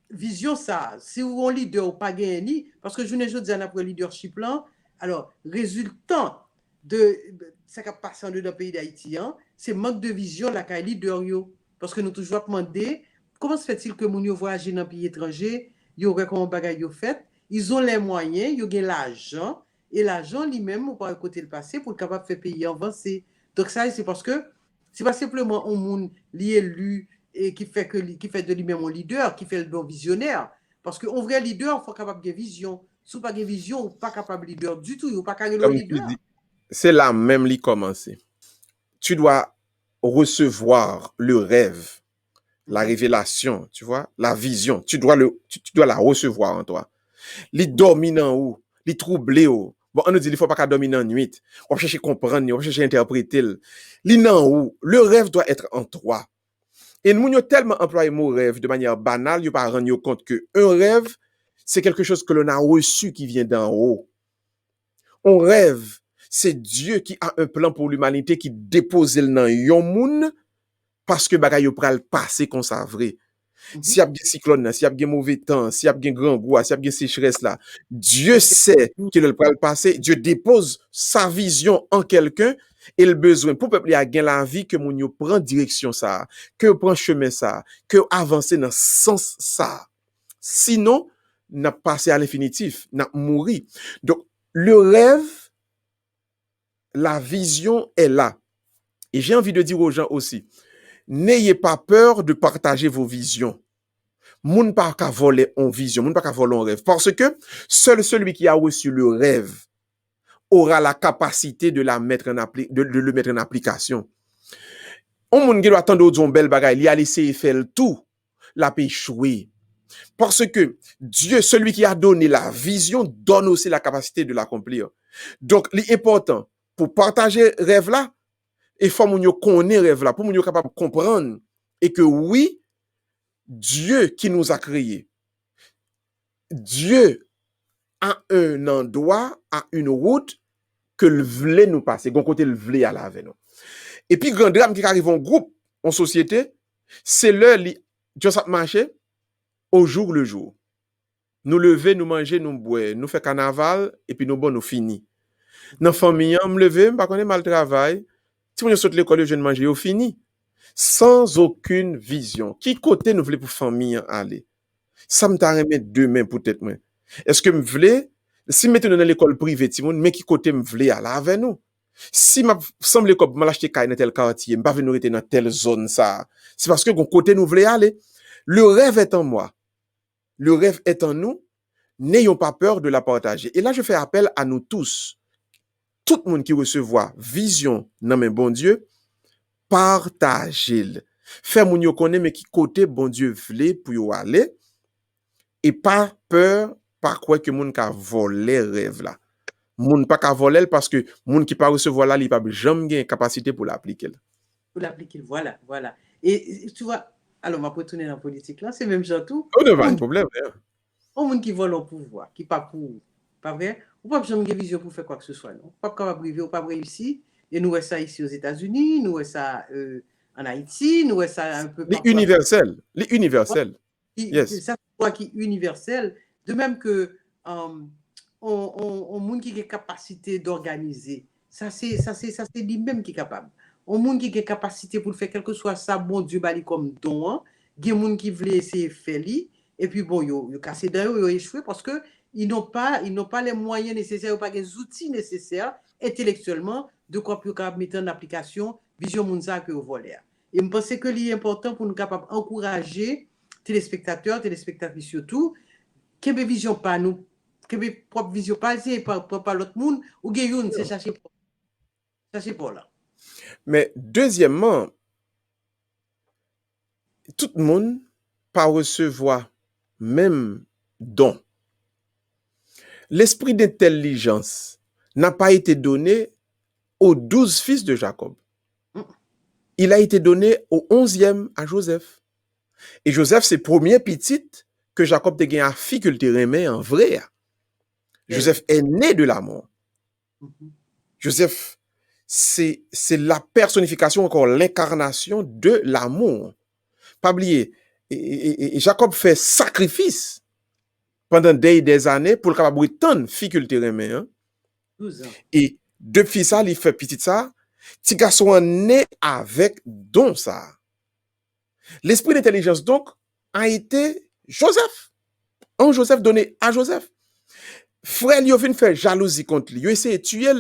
B: vision ça, si vous un leader ou pas gagné, parce que je ne dis pas après leadership là, alors, résultant de ça qui passe dans le pays d'Haïti, hein, c'est manque de vision la qualité leader yo. Parce que nous toujours demander comment se fait-il que moun yo voyage dans un pays étranger, yo aurait comment bagay yo fait, ils ont les moyens, ils ont l'argent et l'argent lui-même on peut côté le passé pour capable faire pays avancer. Donc ça c'est parce que c'est pas simplement un monde li élu et qui fait de lui-même un leader, qui fait le bon visionnaire parce qu'un vrai leader faut capable de vision. Si pas de vision, ou pas capable de leader du tout, ou pas capable de
A: Comme tu
B: leader.
A: dis, c'est là même l'y commencer. Tu dois recevoir le rêve, la révélation, tu vois, la vision. Tu dois la recevoir en toi. Les dominants ou, les troublés ou. Bon, on nous dit, il faut pas qu'à dominer en nuit. On va chercher à comprendre, on va chercher à interpréter. Les non ou, le rêve doit être en toi. Et nous avons tellement employé mon rêve de manière banale, nous pas rendre compte que un rêve, c'est quelque chose que l'on a reçu qui vient d'en haut. On rêve, c'est Dieu qui a un plan pour l'humanité qui dépose le dans yon moun parce que bagay yo pral passer comme ça vrai. Si y a des cyclones, là, si y a des mauvais temps, si y a des grand goût, si y a des sécheresse là, Dieu sait qu'il va le passer. Dieu dépose sa vision en quelqu'un et le besoin pour peuple a gain la vie que mon yo prend direction ça, que prend chemin ça, que avancer dans sens ça. Sinon, n'a passé à l'infinitif, n'a mouri. Donc le rêve, la vision est là. Et j'ai envie de dire aux gens aussi, n'ayez pas peur de partager vos visions. Moun pas qu'à voler en vision, moun pas qu'à voler en rêve. Parce que seul celui qui a reçu le rêve aura la capacité de la mettre en de le mettre en application. On moun qui doit attendre au bel bagay, il a laissé faire le tout, la peut échouer. Parce que Dieu, celui qui a donné la vision, donne aussi la capacité de l'accomplir. Donc, l'important pour partager rêve là, il faut moun yo connaît rêve là, pour moun yo capable de comprendre et que oui, Dieu qui nous a créés, Dieu a un endroit, a une route que le voulait nous passer, gon côté le voulait aller avec nous. Et puis grand drame qui arrive en groupe, en société, c'est l'heure Dieu ça marcher au jour le jour. Nous lever, nous manger, nous boire, nous faire carnaval et puis nous bon nous fini. Dans famille, me lever, pas connait mal travail. Si on saute l'école, je ne manger, au fini. Sans aucune vision. Qui côté nous voulons pour famille aller? Ça me t'a remis demain peut-être moi. Est-ce que me voulez si mettez nous dans l'école privée Timon, mais qui côté me voulez aller avec nous? Si m'a semble comme m'a acheter caille dans tel quartier, me pas venir rester dans telle zone ça. C'est parce que gon côté nous voulez aller. Le rêve est en moi. Le rêve est en nous. N'ayons pas peur de la partager. Et là je fais appel à nous tous. Tout le monde qui recevoir vision dans mes bon Dieu, partagez-le. Faire moun yo connaît mais qui côté bon Dieu vle pour yo aller et pas peur pas quoi que moun ka voler rêve là. Moun pas ka voler parce que moun qui pas recevoir là, il pas jamais gain capacité pour l'appliquer.
B: Pour l'appliquer, voilà, voilà. Et tu vois, alors, on va retourner dans la politique là, c'est même genre tout.
A: Oh, non, pas de problème.
B: On monde qui vole au pouvoir, qui pas pour, pas vrai? Ou pas besoin de vision pour faire quoi que ce soit, non? Pas capable de vivre, ou pas réussir. Et nous voyons ça ici aux États-Unis, nous voyons ça en Haïti, nous voyons ça un peu
A: Les
B: partout.
A: universels, les universels.
B: Yes. Ça quoi qui universel, de même que on monde qui a capacité d'organiser. Ça c'est lui-même qui est capable. On monde qui a capacité pour faire quelque chose ça bon Dieu bali comme don, il y a monde qui veut essayer faire li et puis bon yo cassé dans yo échoué parce que ils n'ont pas les moyens nécessaires, pas les outils nécessaires intellectuellement de quoi pour mettre en application vision monza que vous voulez. Et je pense que l'important pour nous capable encourager téléspectateurs, téléspectatrices surtout, que mes vision pas nous, que mes propres vision pas c'est pas l'autre monde ou gagne c'est chercher pour là.
A: Mais deuxièmement, tout le monde pas recevoir même don. L'esprit d'intelligence n'a pas été donné aux 12 fils de Jacob. Il a été donné au 11e à Joseph. Et Joseph, c'est le premier petit que Jacob te gagné à difficulté remet en vrai. Joseph est né de l'amour. Joseph, c'est la personnification, encore l'incarnation de l'amour. Pas oublier, et Jacob fait sacrifice pendant des années pour le capable de tant de difficulté remet. Hein? Et depuis ça, il fait petit ça, petit garçon né avec don ça. L'esprit d'intelligence, donc, a été Joseph. Un Joseph donné à Joseph. Frère, il a fait faire jalousie contre lui. Il a essayé de tuer,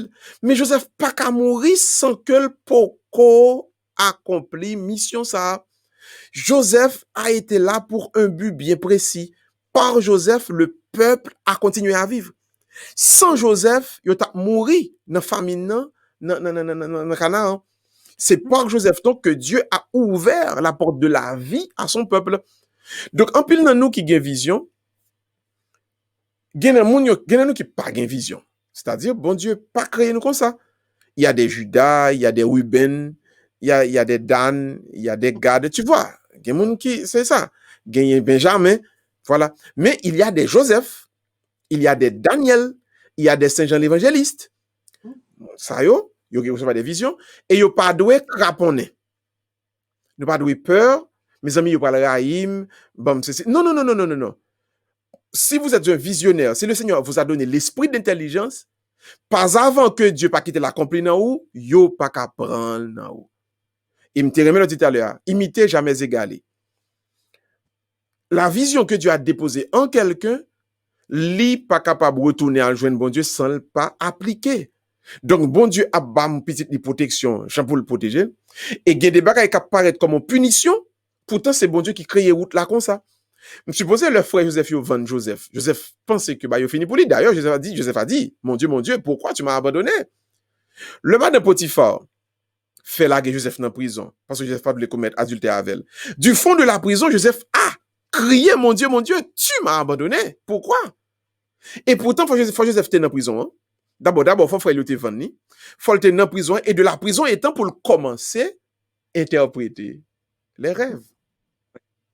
A: mais Joseph pas qu'à mourir sans que le poco accompli mission ça. Joseph a été là pour un but bien précis. Par Joseph, le peuple a continué à vivre. Sans Joseph, il a mouru dans la famine, dans Canaan. C'est par Joseph donc que Dieu a ouvert la porte de la vie à son peuple. Donc, en pile dans nous qui gagne vision, gagne nous qui pas gagne vision. C'est-à-dire, bon Dieu, pas créé nous comme ça. Il y a des Judas, il y a des Ruben, il y a des Dan, il y a des Gad, tu vois. Gagne monde qui, c'est ça. Gagne Benjamin, voilà. Mais il y a des Joseph, il y a des Daniel, il y a des Saint-Jean l'évangéliste. Ça yo qui reçoit des visions et yo pas doué craponner. Ne pas doué peur Mes amis, yo pral rahim, bon, non, non, non, non, non, non, non. Si vous êtes un visionnaire, si le Seigneur vous a donné l'esprit d'intelligence, pas avant que Dieu pas quitter l'accompli dans ou, yo pas qu'à prendre dans ou. Il me remet le dit tout à l'heure, imiter jamais égaler. La vision que Dieu a déposée en quelqu'un, li pas capable de retourner à joindre bon Dieu sans le pas appliquer. Donc, bon Dieu a bam petite protection, pour le protéger. Et il y a des bagages qui apparaissent comme une punition. Pourtant, c'est bon Dieu qui crée route là comme ça. Je suppose le frère Joseph, yo vend Joseph. Joseph pensait que bah, il fini pour lui. D'ailleurs, Joseph a dit, mon Dieu, pourquoi tu m'as abandonné? Le madame Potiphar fait laguer Joseph dans la prison parce que Joseph pas voulu commettre adultère avec elle. Du fond de la prison, Joseph a crié, mon Dieu, tu m'as abandonné. Pourquoi? Et pourtant, faut Joseph était dans la prison. Hein? D'abord, faut frère il était vendu. Faut le tenir dans la prison et de la prison étant pour le commencer interpréter les rêves.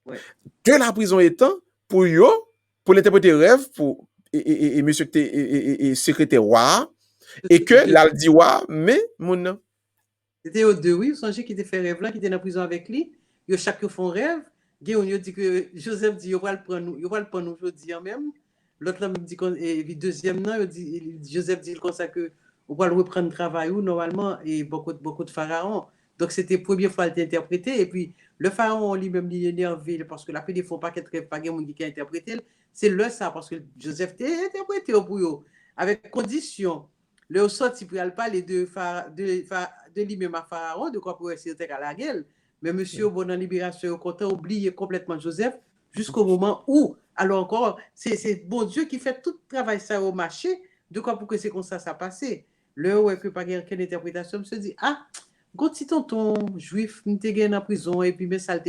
B: Ouais.
A: De la prison étant pour yo, pour l'interpréter rêve pour et monsieur et secrétaire roi et que là dit roi mais mon nom.
B: C'était aux deux, oui, vous songez qui était fait rêve là, qui était dans la prison avec lui. Yo chaque font rêve. Guéon dit que Joseph dit, il va le prendre aujourd'hui même. L'autre là me dit, et deuxième non, Joseph dit comme ça que on va le reprendre le travail ou normalement, et beaucoup de pharaons. Donc c'était la première fois qu'il a interprété. Et puis le pharaon lui-même, il est énervé parce que la paix des fois pas qu'il rêve, pas quelqu'un qui a interprété. C'est le ça, parce que Joseph a interprété au bouillot, avec condition. Le sorti pour parler de lui-même à Pharaon, de quoi pour essayer de à la gueule. Mais monsieur, bon, dans libération, content, oublié complètement Joseph, jusqu'au moment où, alors encore, c'est bon Dieu qui fait tout le travail ça au marché, de quoi pour que c'est comme ça passé. Le où est que pas quelle interprétation, se dit, ah, quand si tonton juif, m'était gagné en prison, et puis mais ça le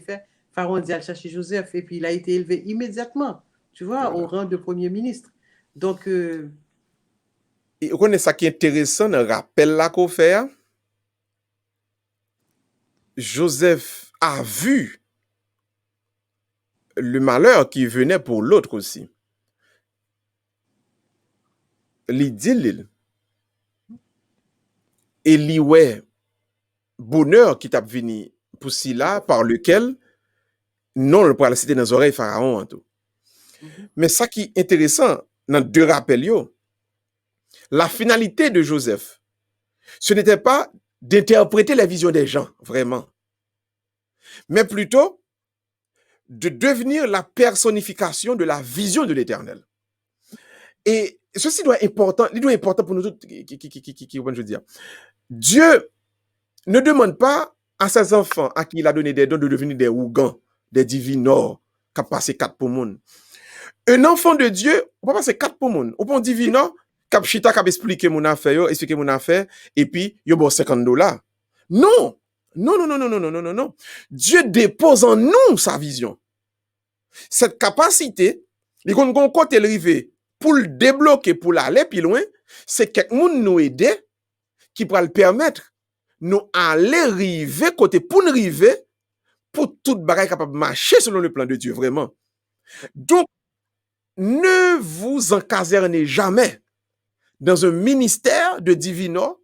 B: fait, Pharaon dit à chercher Joseph, et puis il a été élevé immédiatement, tu vois, au rang de premier ministre. Donc,
A: et vous connaissez ça qui est intéressant dans le rappel là qu'on fait. Joseph a vu le malheur qui venait pour l'autre aussi. Il dit l'île. Et il ouais bonheur qui t'a venu pour si là par lequel non le pour citer dans les oreilles pharaon en tout. Mais ça qui est intéressant dans deux rappels yo, la finalité de Joseph, ce n'était pas d'interpréter la vision des gens vraiment, mais plutôt de devenir la personnification de la vision de l'Éternel. Et ceci doit être important pour nous tous, je veux dire. Dieu ne demande pas à ses enfants à qui il a donné des dons de devenir des ougans, des divinors, qui ont passé 4 pour monde. Un enfant de Dieu, on peut passer 4 pour monde. On peut un divinor, qui a chita, qui a expliqué mon affaire, expliqué mon affaire, et puis, il y a bon $50. Non! Non, non, non, non, non, non, non, non, non. Dieu dépose en nous sa vision. Cette capacité, les côté arrivé pour le débloquer, pour l'aller plus loin, c'est quelqu'un nous aider qui pourra le permettre nous aller arriver côté pour nous arriver pour toute bagaille capable de marcher selon le plan de Dieu vraiment. Donc ne vous encasernez jamais dans un ministère de divino,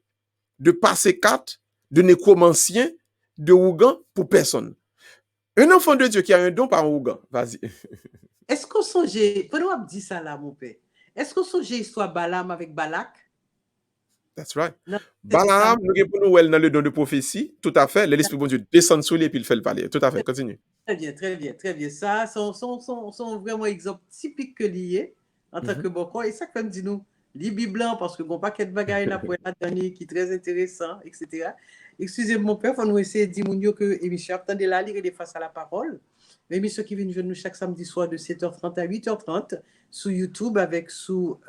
A: de passé 4, de nécromancien, de ougan pour personne. Un enfant de Dieu qui a un don par un ougan, vas-y.
B: Est-ce qu'on songeait, pendant qu'on dit ça là, mon père, est-ce qu'on songeait l'histoire Balaam avec Balak?
A: That's right.
B: Non,
A: Balaam, nous avons dans le don de prophétie, tout à fait. L'Esprit bon Dieu descend sur lui et puis il fait le parler. Tout à fait, continue.
B: Très bien, très bien, très bien. Ça, sont vraiment exemples typiques que liés en tant que bon. Et ça, comme dit nous, les blanc, parce que bon paquet de bagailles là pour la dernière qui est très intéressant, etc. Excusez-moi, mon père, il faut nous essayer de dire que l'émission, attendez là, lire des faces à la parole. L'émission qui vient de nous chaque samedi soir de 7h30 à 8h30 sur YouTube avec sous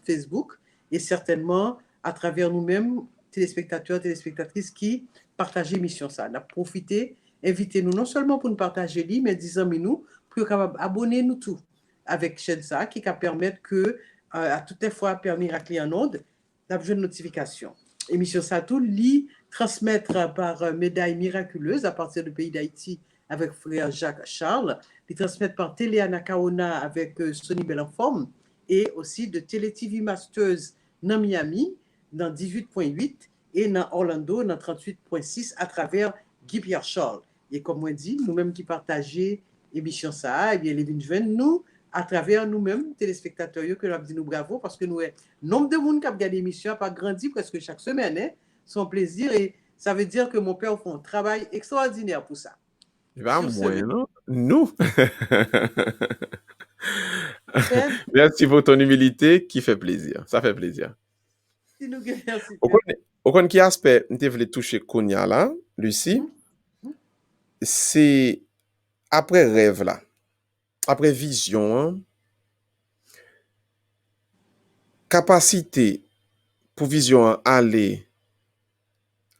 B: Facebook et certainement à travers nous-mêmes, téléspectateurs, téléspectatrices qui partagent l'émission. Ça, on a profité, invitez-nous non seulement pour nous partager l'île, mais disons-nous pour capable abonner nous tout avec chaîne ça qui va permettre que à toutes les fois permis à client en onde d'avoir une notification. Émission ça tout lit transmettre par médaille miraculeuse à partir du pays d'Haïti avec frère Jacques Charles, les transmettre par Télé Anacaona avec Sony Bellenforme et aussi de Télé TV Masters dans Miami dans 18.8 et dans Orlando dans 38.6 à travers Guy Pierre Charles. Et comme on dit, nous-mêmes qui partageons l'émission ça, eh bien, les vignes nous, à travers nous-mêmes, téléspectateurs, que nous dit nous bravo, parce que nous, nombre de monde qui a regardé l'émission a pas grandi presque chaque semaine, hein, son plaisir, et ça veut dire que mon père fait un travail extraordinaire pour ça.
A: Ben,
B: Sur ce,
A: moi, non? Nous.
B: merci,
A: Merci pour ton humilité qui fait plaisir. Ça fait plaisir.
B: nous, merci.
A: Au kon qui aspect, nous voulons toucher Konya là, Lucie, c'est après rêve là, après vision, hein, capacité pour vision hein, aller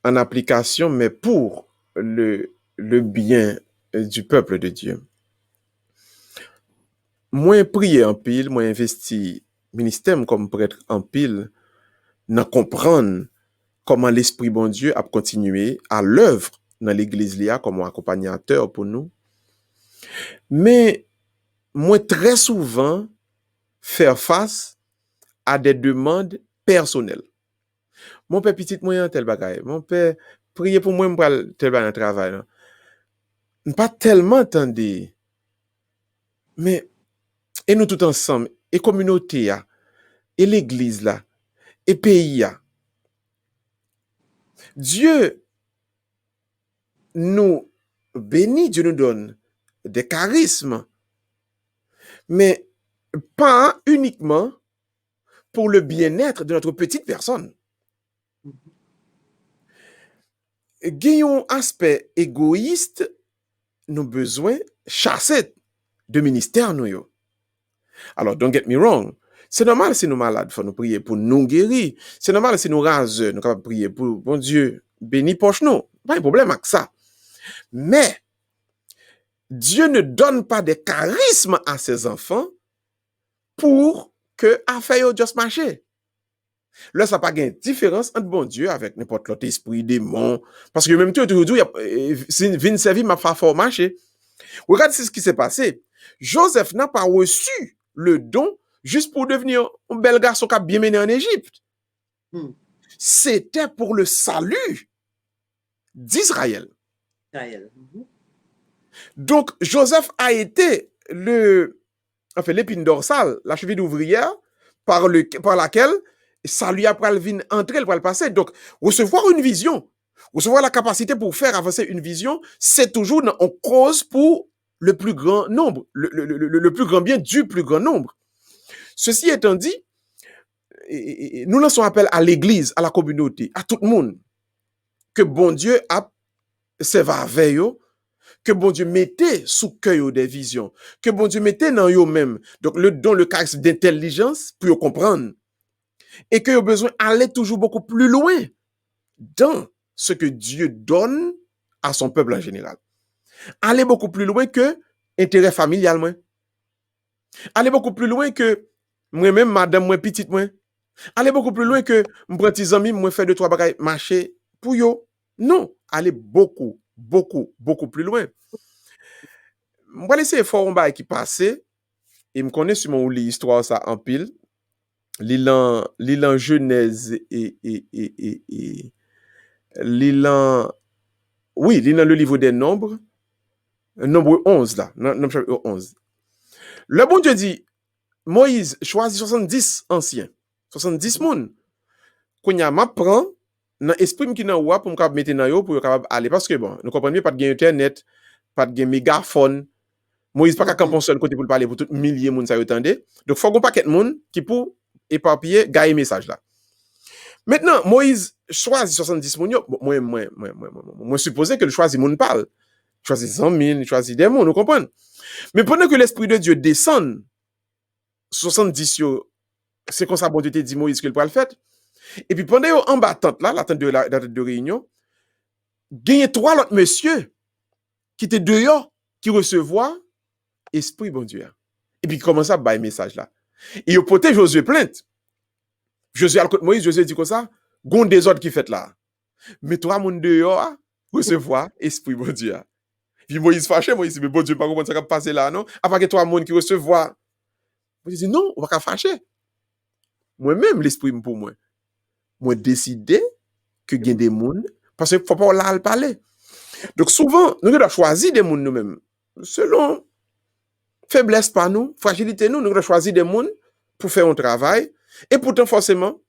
A: en application, mais pour le bien du peuple de Dieu. Moi, prier en pile, moi, investi ministère comme prêtre en pile, dans comprendre comment l'Esprit bon Dieu a continué à l'œuvre dans l'église là comme accompagnateur pour nous. Mais moi, très souvent, faire face à des demandes personnelles. Mon père petit moyen tel bagaille. Mon père prier pour moi m'pral tel bagaille travail là. Pas tellement entendre. Mais et nous tout ensemble et communauté là, et l'église là, et pays là. Dieu nous bénit, Dieu nous donne des charismes, mais pas uniquement pour le bien-être de notre petite personne. Gagnons aspect égoïste, nos besoins chasser de ministère nous yo. Alors, don't get me wrong. C'est normal si nous malades, faut nous prier pour nous guérir. C'est normal si nous raseux, nous capables prier pour bon Dieu béni poche nous. Pas de problème avec ça. Mais Dieu ne donne pas de charisme à ses enfants pour que affaire yo just marcher. Là, ça n'a pas de différence entre bon Dieu avec n'importe l'autre esprit, démon. Parce que même tout, aujourd'hui, si vin servi m'a fait fort marcher. Regarde ce qui s'est passé. Joseph n'a pas reçu le don juste pour devenir un bel garçon qui a bien mené en Égypte. C'était pour le salut d'Israël. Donc, Joseph a été l'épine dorsale, la cheville ouvrière par laquelle ça lui a entrer, le passer. Donc, recevoir une vision, recevoir la capacité pour faire avancer une vision, c'est toujours en cause pour le plus grand nombre, le plus grand bien du plus grand nombre. Ceci étant dit, nous lançons appel à l'église, à la communauté, à tout le monde, que bon Dieu a servi avec eux, que bon Dieu mettait sous cœur des visions, que bon Dieu mettait dans eux même, donc le don, le charisme d'intelligence pour comprendre, et que vous besoin d'aller toujours beaucoup plus loin dans ce que Dieu donne à son peuple en général. Aller beaucoup plus loin que intérêt familial, moi. Aller beaucoup plus loin que moi-même, madame, moi, petite, moi. Aller beaucoup plus loin que mon petit ami, moi, faire 2-3 bagailles marcher pour yo. Non, aller beaucoup, beaucoup, beaucoup plus loin. Je vais laisser fort un bail qui passait, et me connaît sur mon lit histoire ça en pile. L'élan Genèse et l'élan, oui, l'élan le livre des nombres, nombre 11 là, nombre chapitre 11. Le bon Dieu dit, Moïse choisit 70 anciens, 70 moun. Quand y a m'apprend, dans l'esprit qui nan ou pour me mettre dans yo pour capable aller parce que bon, nous comprenons pas de gain internet, pas de gain mégaphone. Moïse pas qu'à camper seul côté pour parler pour tout milliers moun ça yo tande. Donc faut qu'on paquet moun qui pour éparpiller gagne message là. Maintenant Moïse choisit 70 moun yo, moi supposé que le choisit moun parle. Choisit 100 000, choisit des moun, nous comprenons. Mais pendant que l'esprit de Dieu descend 70 yo, c'est comme ça bon Dieu te dit Moïse que le le faire. Et puis pendant yo en battante là, l'attente de réunion, gagné 3 autres monsieur qui étaient dehors qui recevoir esprit bon Dieu. Et puis commence à bailler message là. Et yo pote Josué plainte. Josué al côté Moïse, Josué dit comme ça, gon désordre qui fait là. Mais 3 moun dehors recevoir esprit bon Dieu. Puis Moïse fâché, Moïse dit mais bon Dieu pas comment ça va passer là non? Après que 3 moun qui recevoir. Moïse dit non, on va pas fâcher. Moi-même l'esprit pour moi. Moi décidé que gen des moun parce que faut pas là parler. Donc souvent, nous devons choisir des mondes nous-mêmes. Selon faiblesse par nous, fragilité nous devons choisir des mondes pour faire un travail. Et pourtant, forcément,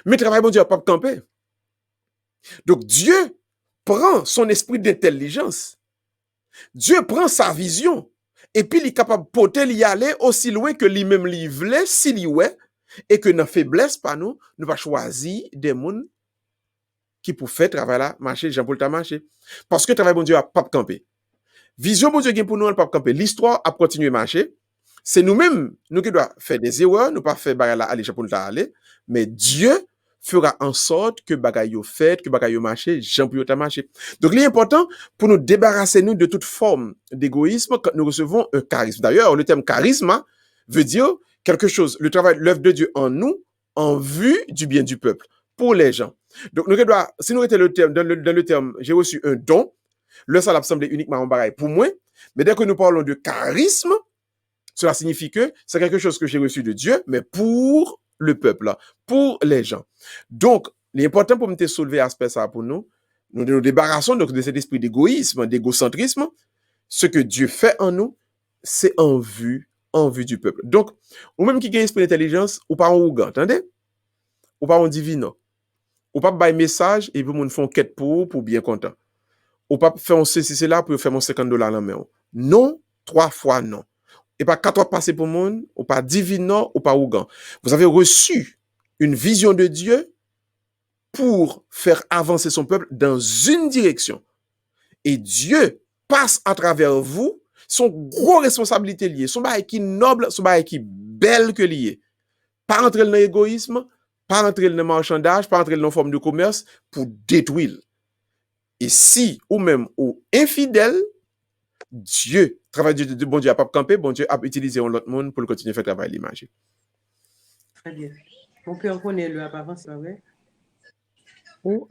A: mais travail, bon Dieu, n'a pas camper. Donc Dieu prend son esprit d'intelligence. Dieu prend sa vision. Et puis, il est capable de porter l'y aller aussi loin que lui-même l'y voulait, s'il y est, et que dans faiblesse par nous, nous va choisir des mondes qui pour faire travail là, marcher, Jean-Paul t'a marché. Parce que travail, bon Dieu, a pas camper. Vision, bon Dieu, pour nous, pas camper. L'histoire a continué à marcher. C'est nous-mêmes, nous qui doivent faire des erreurs, nous pas faire bagay là, aller, Jean-Paul t'a aller. Mais Dieu fera en sorte que bagay yo fait, que bagay yo marché, Jean-Paul t'a marché. Donc, l'important, pour nous débarrasser nous de toute forme d'égoïsme, quand nous recevons un charisme. D'ailleurs, le terme charisme veut dire quelque chose, le travail, l'œuvre de Dieu en nous, en vue du bien du peuple, pour les gens. Donc, nous doit, si nous étions le terme, dans le terme, j'ai reçu un don, le ça semblait uniquement en bagaille pour moi, mais dès que nous parlons de charisme, cela signifie que c'est quelque chose que j'ai reçu de Dieu, mais pour le peuple, pour les gens. Donc, l'important pour me soulever aspect ça pour nous, nous débarrassons donc de cet esprit d'égoïsme, d'égocentrisme. Ce que Dieu fait en nous, c'est en vue du peuple. Donc, ou même qui a un esprit d'intelligence, ou pas en ougan, attendez? Ou pas en divino. Ou pas bail message et puis moun font quête pour bien content. Ou pas faire un ceci c'est là pour faire mon $50 la main. Non, 3 fois non. Et pas 4 fois passer pour monde, ou pas divino, ou pas ougan. Vous avez reçu une vision de Dieu pour faire avancer son peuple dans une direction. Et Dieu passe à travers vous son gros responsabilité liée, son bail qui noble, son bail qui belle que lié. Pas entrer dans l'égoïsme, pas entrer dans le marchandage, pas entrer dans une forme de commerce pour détruire. Et si, ou même, ou infidèle, Dieu, travail de bon Dieu a pas campé, bon Dieu a utilisé l'autre monde pour le continuer à faire travail l'image.
B: Très bien. Mon cœur connaît le avant, c'est pas vrai?
A: Oh.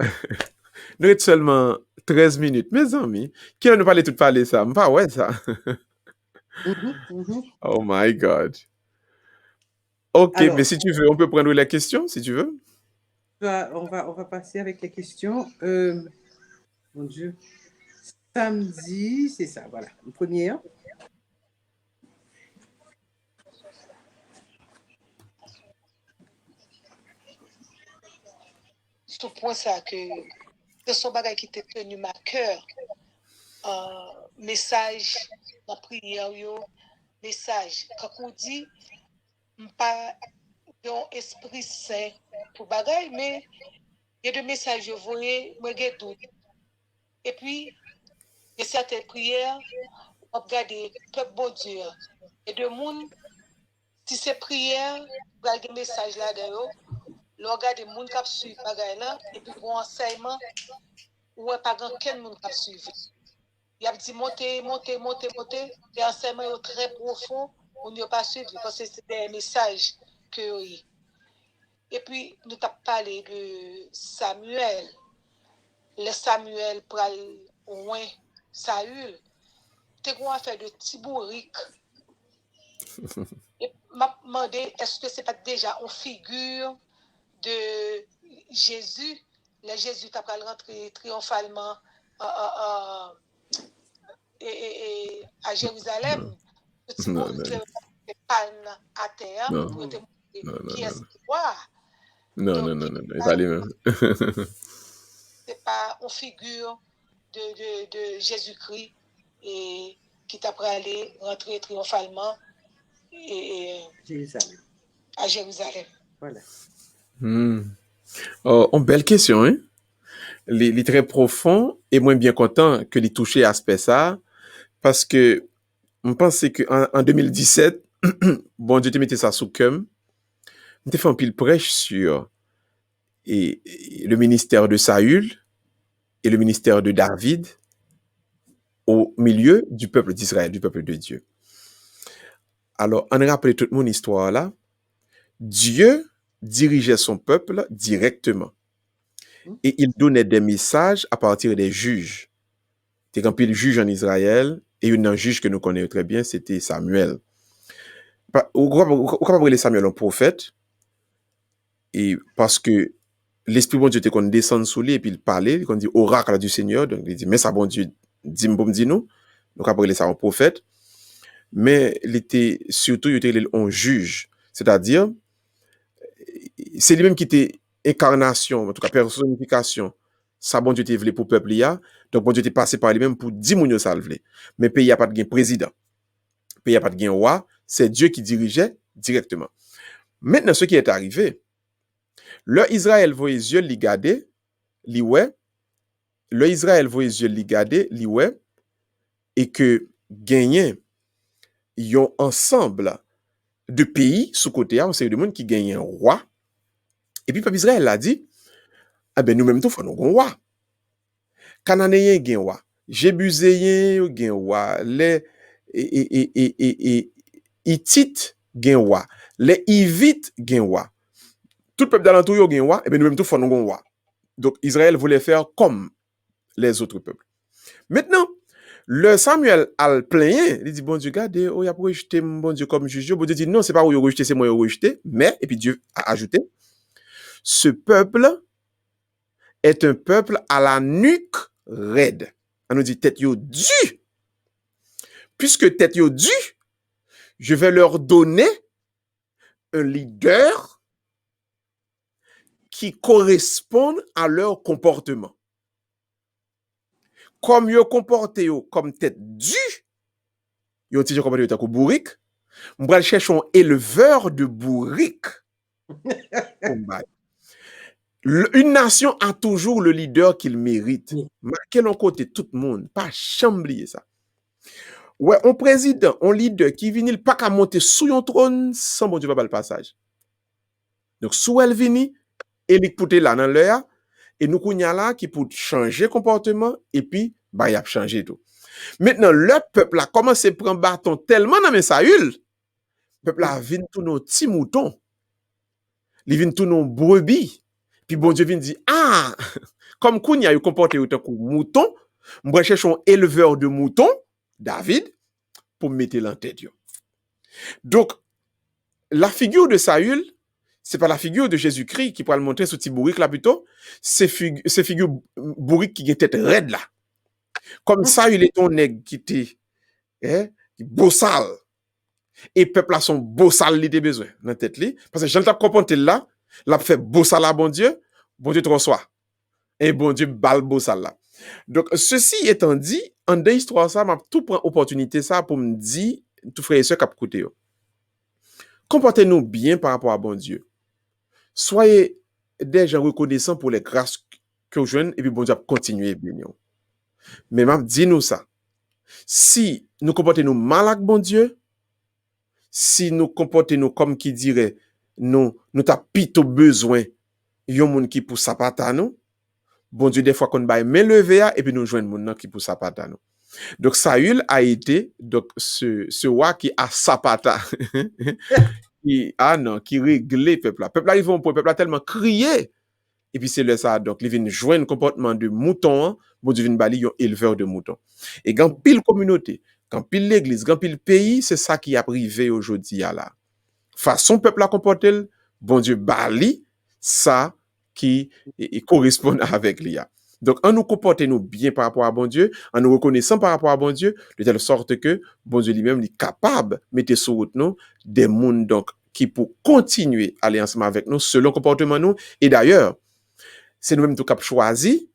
A: Nous avons seulement 13 minutes. Mes amis, qui a nous parlé tout parler ça? Pas ouais ça. Oh my God. Ok, alors, mais si tu veux, on peut prendre les questions, si tu veux.
B: On va passer avec les questions. Mon Dieu. Samedi, c'est ça, voilà. Une première.
C: Tout point ça que ce sont bagages qui étaient tenus à cœur. Message, la prière, message. Quand on dit, pas un esprit saint pour bagaille, mais il y a des messages, vous voyez, moi j'ai doute. Et puis, il y a certaines prières, on regarde le peuple bon Dieu. Et de monde, si ces prières, vous avez des messages là-dedans, le regarde des gens qui suivent bagaille là, et puis pour enseignement, ou pas quel monde qui suivre. Il a dit monter, les enseignements sont très profonds, on n'y a pas suivi parce que c'est des messages que oui. Et puis, nous avons parlé de Samuel. Le Samuel pral ouin Saül. T'es qu'on a fait de Tibourique. Et m'a demandé, est-ce que c'est pas déjà une figure de Jésus? Le Jésus t'a pral rentrer triomphalement à Jérusalem. Tibourique panne à terre pour te montrer qui est-ce qui voit.
A: Non, il va aller même.
C: C'est pas une figure de Jésus-Christ et qui t'a aller rentrer triomphalement à Jérusalem.
B: Voilà.
A: Oh, une belle question, hein? Les très profond et moins bien content que les toucher aspect ça, parce que on pense qu'en 2017, bon Dieu te mettait ça sous cœur, on te fait un pile prêche sur et le ministère de Saül et le ministère de David au milieu du peuple d'Israël, du peuple de Dieu. Alors, on a rappelé toute mon histoire là. Dieu dirigeait son peuple directement. Et il donnait des messages à partir des juges. Il y a un pile juge en Israël, et un juge que nous connaissons très bien, c'était Samuel. Au Samuel un prophète, et parce que l'Esprit bon Dieu était qu'on descend sous lui et puis il parlait, qu'on dit oracle du Seigneur. Donc il dit, mais ça bon Dieu, dis-moi pour me dire nous. Donc après, il est ça un prophète. Mais il était surtout, il était un juge. C'est-à-dire, c'est lui-même qui était incarnation, en tout cas personnification. Ça bon Dieu était voulu pour le peuple. Donc bon Dieu était passé par lui-même pour 10 moun yo ça le voulait. Mais pays a pas de président. Pays a pas de roi. C'est Dieu qui dirigeait directement. Maintenant, ce qui est arrivé, le Israël voit les yeux li garder, li ouais, le Israël voit les yeux li garder, li ouais, et que gagner yon ensemble de pays sous côté, on sait de monde qui gagne un roi. Et puis peuple Israël a dit, ah ben nous-mêmes tout faut nous un roi. Cananéen gagne roi, Jébuséen gagne roi, les Hittites gagne roi, les Hivites gagne roi. Tout peuple d'alentour yo gagne roi, et ben nous-mêmes tout faut nous un roi. Donc Israël voulait faire comme les autres peuples. Maintenant, le Samuel a plaigné, il dit, bon Dieu, regardez, oh, il a rejeté mon Dieu comme juge. Bon Dieu dit, non, c'est pas où il a rejeté, c'est moi qui ai rejeté. Mais, et puis Dieu a ajouté, ce peuple est un peuple à la nuque raide. On nous dit, tête yo due. Puisque tête yo due, je vais leur donner un leader qui corresponde à leur comportement. Comme yo comporté yo comme tête due, yo ti comporté yo tako bourrique, m'bral chercher un éleveur de bourrique. Une nation a toujours le leader qu'il mérite. Marquez l'on côté tout le monde, pas chamblier ça. Ouais, un président, un leader qui vient pas qu'à monter sous un trône sans bon Dieu pas le passage. Donc sous elle vini, il pouté là dans l'air et nous kounya là qui pour changer comportement et puis bah il a changé tout. Maintenant le peuple a commencé à prendre bâton tellement dans mes Saül, le peuple a vinn tout nos petits moutons. Il vinn tout nos brebis. Puis bon Dieu vient dire, ah, comme Kounia a comporté autant que mouton, moi cherche un éleveur de moutons, David, pour mettre l'en tête. Donc, la figure de Saül, c'est pas la figure de Jésus-Christ qui pourrait le montrer ce petit bourrique là plutôt, c'est figure bourrique qui est tête raide là. Comme Saül est un nègre qui était bossal. Et peuple a son bossal li de besoin dans tête li, parce que j'en t'a comprendre là, l'a fait bossal à bon Dieu te reçoit. Et bon Dieu bal bossal là. Donc ceci étant dit, en deux histoires ça m'a tout prend opportunité ça pour me dire tout frère et sœur cap côté. Comportez-nous bien par rapport à bon Dieu. Soyez des gens reconnaissants pour les grâces que vous joignez et puis bon Dieu continuer bien. Mais m'a dit nous ça. Si nous comportons-nous mal avec bon Dieu, si nous comportons-nous comme qui dirait nous t'a plutôt besoin yon moun qui pour sapata nous, bon Dieu des fois qu'on baille main levée et puis nous joindre moun qui pour sapata nous. Donc Saül a été donc ce roi qui a sapata qui réglait peuple là. Peuple là ils vont pour peuple là tellement crier et puis c'est le ça donc ils viennent joindre comportement de mouton, bon Dieu vient bali yon éleveur de moutons. Et quand pile communauté, quand pile l'église, quand pile pays, c'est ça qui a privé aujourd'hui là. Façon peuple à comporter, bon Dieu bali ça qui correspond avec l'IA. Donc, en nous comportant nous bien par rapport à bon Dieu, en nous reconnaissant par rapport à bon Dieu, de telle sorte que bon Dieu lui-même est capable de mettre sur route nous des mondes donc qui pour continuer à aller ensemble avec nous selon le comportement nous. Et d'ailleurs, c'est nous-mêmes tout cap choisi,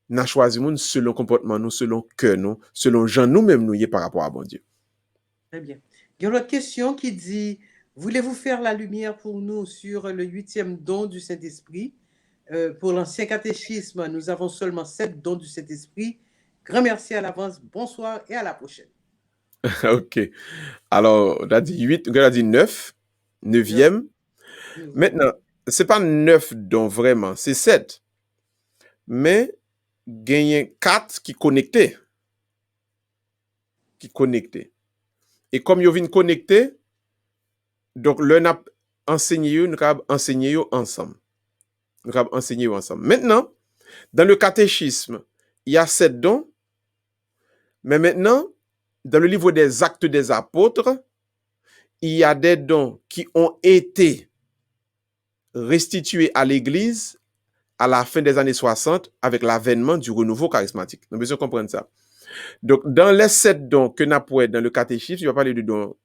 A: n'a choisi monde selon le comportement nous, selon que nous, selon gens nous-mêmes nous y par rapport à bon Dieu.
B: Très bien. Il y a une autre question qui dit, voulez-vous faire la lumière pour nous sur le 8e don du Saint-Esprit? Pour l'ancien catéchisme, nous avons seulement 7 dons du Saint-Esprit. Grand merci à l'avance. Bonsoir et à la prochaine.
A: OK. Alors, on a dit 8, on a dit 9, 9e. Maintenant, c'est pas 9 dons vraiment, c'est 7. Mais, gagner 4 qui connectés. Et comme ils viennent connecter, donc l'un a enseigné, nous avons enseigné ensemble. Maintenant, dans le catéchisme, il y a 7 dons, mais maintenant, dans le livre des Actes des Apôtres, il y a des dons qui ont été restitués à l'Église à la fin des années 60 avec l'avènement du renouveau charismatique. Nous avons besoin de comprendre ça. Donc, dans les 7 dons que nous avons dans le catéchisme, il va parler du don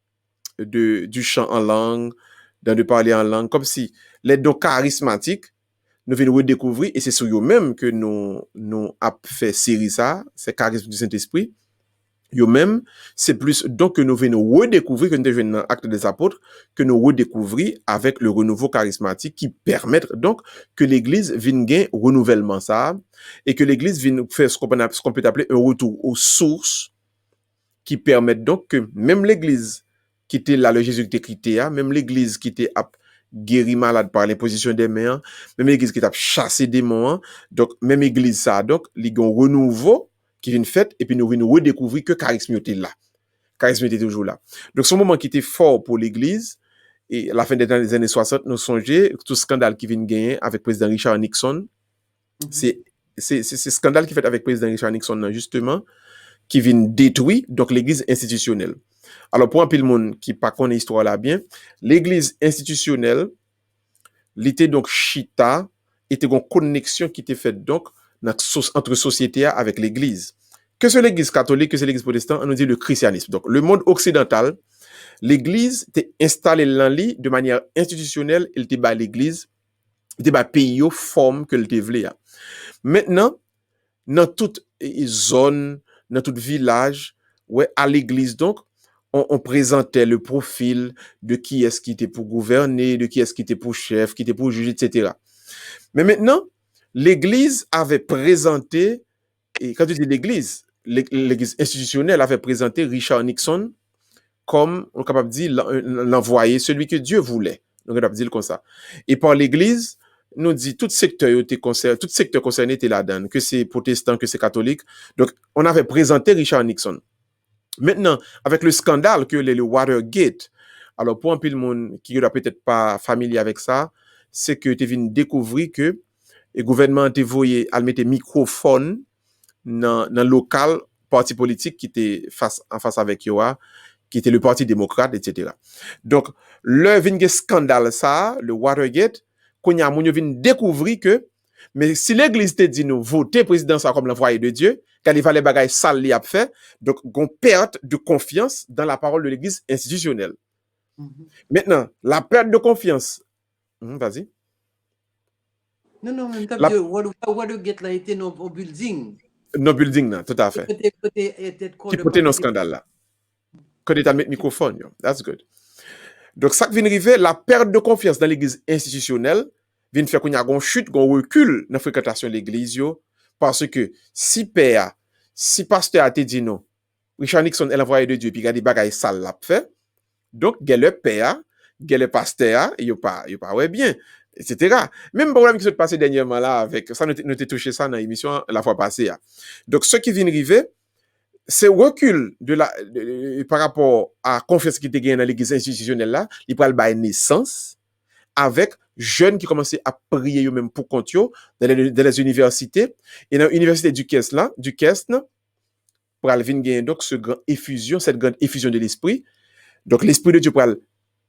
A: du chant en langue, de parler en langue, comme si les dons charismatiques, nous venons redécouvrir, et c'est sur eux-mêmes que nous avons fait série ça, c'est charisme du Saint-Esprit. Eux-mêmes, c'est plus donc que nous venons redécouvrir, que nous devenons dans Actes des Apôtres, que nous redécouvrir avec le renouveau charismatique qui permet donc que l'Église vienne gagner renouvellement ça, et que l'Église vienne faire ce qu'on peut appeler un retour aux sources, qui permettent donc que même l'Église qui était là, le Jésus qui était écrit, même l'Église qui était guéri malade par l'imposition des mains, même l'Église qui était chassé des démons, donc même Église ça, donc il y a un renouveau qui vient fait, et puis nous venons redécouvrir que charisme était là. Charisme était toujours là. Donc, ce moment qui était fort pour l'Église, et à la fin des années 60, nous songeons tout scandale qui vient gagner avec le président Richard Nixon. C'est ce scandale qui fait avec le président Richard Nixon, justement, qui vient détruire donc l'Église institutionnelle. Alors, pour un peu le monde qui pas connaît l'histoire là bien, l'Église institutionnelle, l'était donc chita, était une connexion qui était faite donc entre société avec l'Église. Que c'est l'Église catholique, que c'est l'Église protestante, on nous dit le christianisme. Donc, le monde occidental, l'Église était installée dans l'île de manière institutionnelle, elle était bas l'Église, elle était bas pays, forme que elle était voulée. Maintenant, dans toute zone, dans tout village, ouais, à l'Église, donc, on présentait le profil de qui est-ce qui était pour gouverner, de qui est-ce qui était pour chef, qui était pour juger, etc. Mais maintenant, l'Église avait présenté, et quand tu dis l'Église institutionnelle avait présenté Richard Nixon comme, on est capable de dire, l'envoyé, celui que Dieu voulait. Donc, on est capable de dire comme ça. Et par l'Église, nous dit, tout secteur concerné était là-dedans, que c'est protestant, que c'est catholique. Donc, on avait présenté Richard Nixon. Maintenant, avec le scandale que le Watergate, alors pour un peu le monde qui n'est peut-être pas familier avec ça, c'est que tu viens découvrir que le gouvernement a voyé à mettre microphone dans le local parti politique qui était en face avec Yoa, qui était le Parti démocrate, etc. Donc, le vin scandale ça, le Watergate, qu'on y a moun yo vin découvrir que, mais si l'Église te dit nous voter président ça comme l'envoyé de Dieu, quand il va les bagailles sales li a fait, donc on perte de confiance dans la parole de l'Église institutionnelle. Maintenant, la perte de confiance, vas-y.
B: Non, même temps, Watergate là était au building.
A: No building, là, tout à fait. Qui peut être un scandale là. Quand tu as mis microphone, that's good. Donc, ça qui vient arriver, la perte de confiance dans l'Église institutionnelle vient faire qu'on y a une chute, qu'on recule dans la fréquentation de l'Église, parce que si père, si pasteur a te dit non, Richard Nixon est l'envoyé de Dieu, puis il y a des bagailles sales là fait, donc, il y a le père, il y a le pasteur, il n'y a pas ouais bien, etc. Même problème qui s'est passé dernièrement là, avec ça, nous avons touché ça dans l'émission la fois passée. Donc, ce qui vient arriver, c'est recul par rapport à la confiance qui était gagnée dans l'église institutionnelle là, il prend le naissance avec jeunes qui commençaient à prier eux-mêmes pour compte dans les universités. Et dans l'université du Kest pour aller gagner donc cette grande effusion de l'esprit. Donc l'esprit de Dieu pour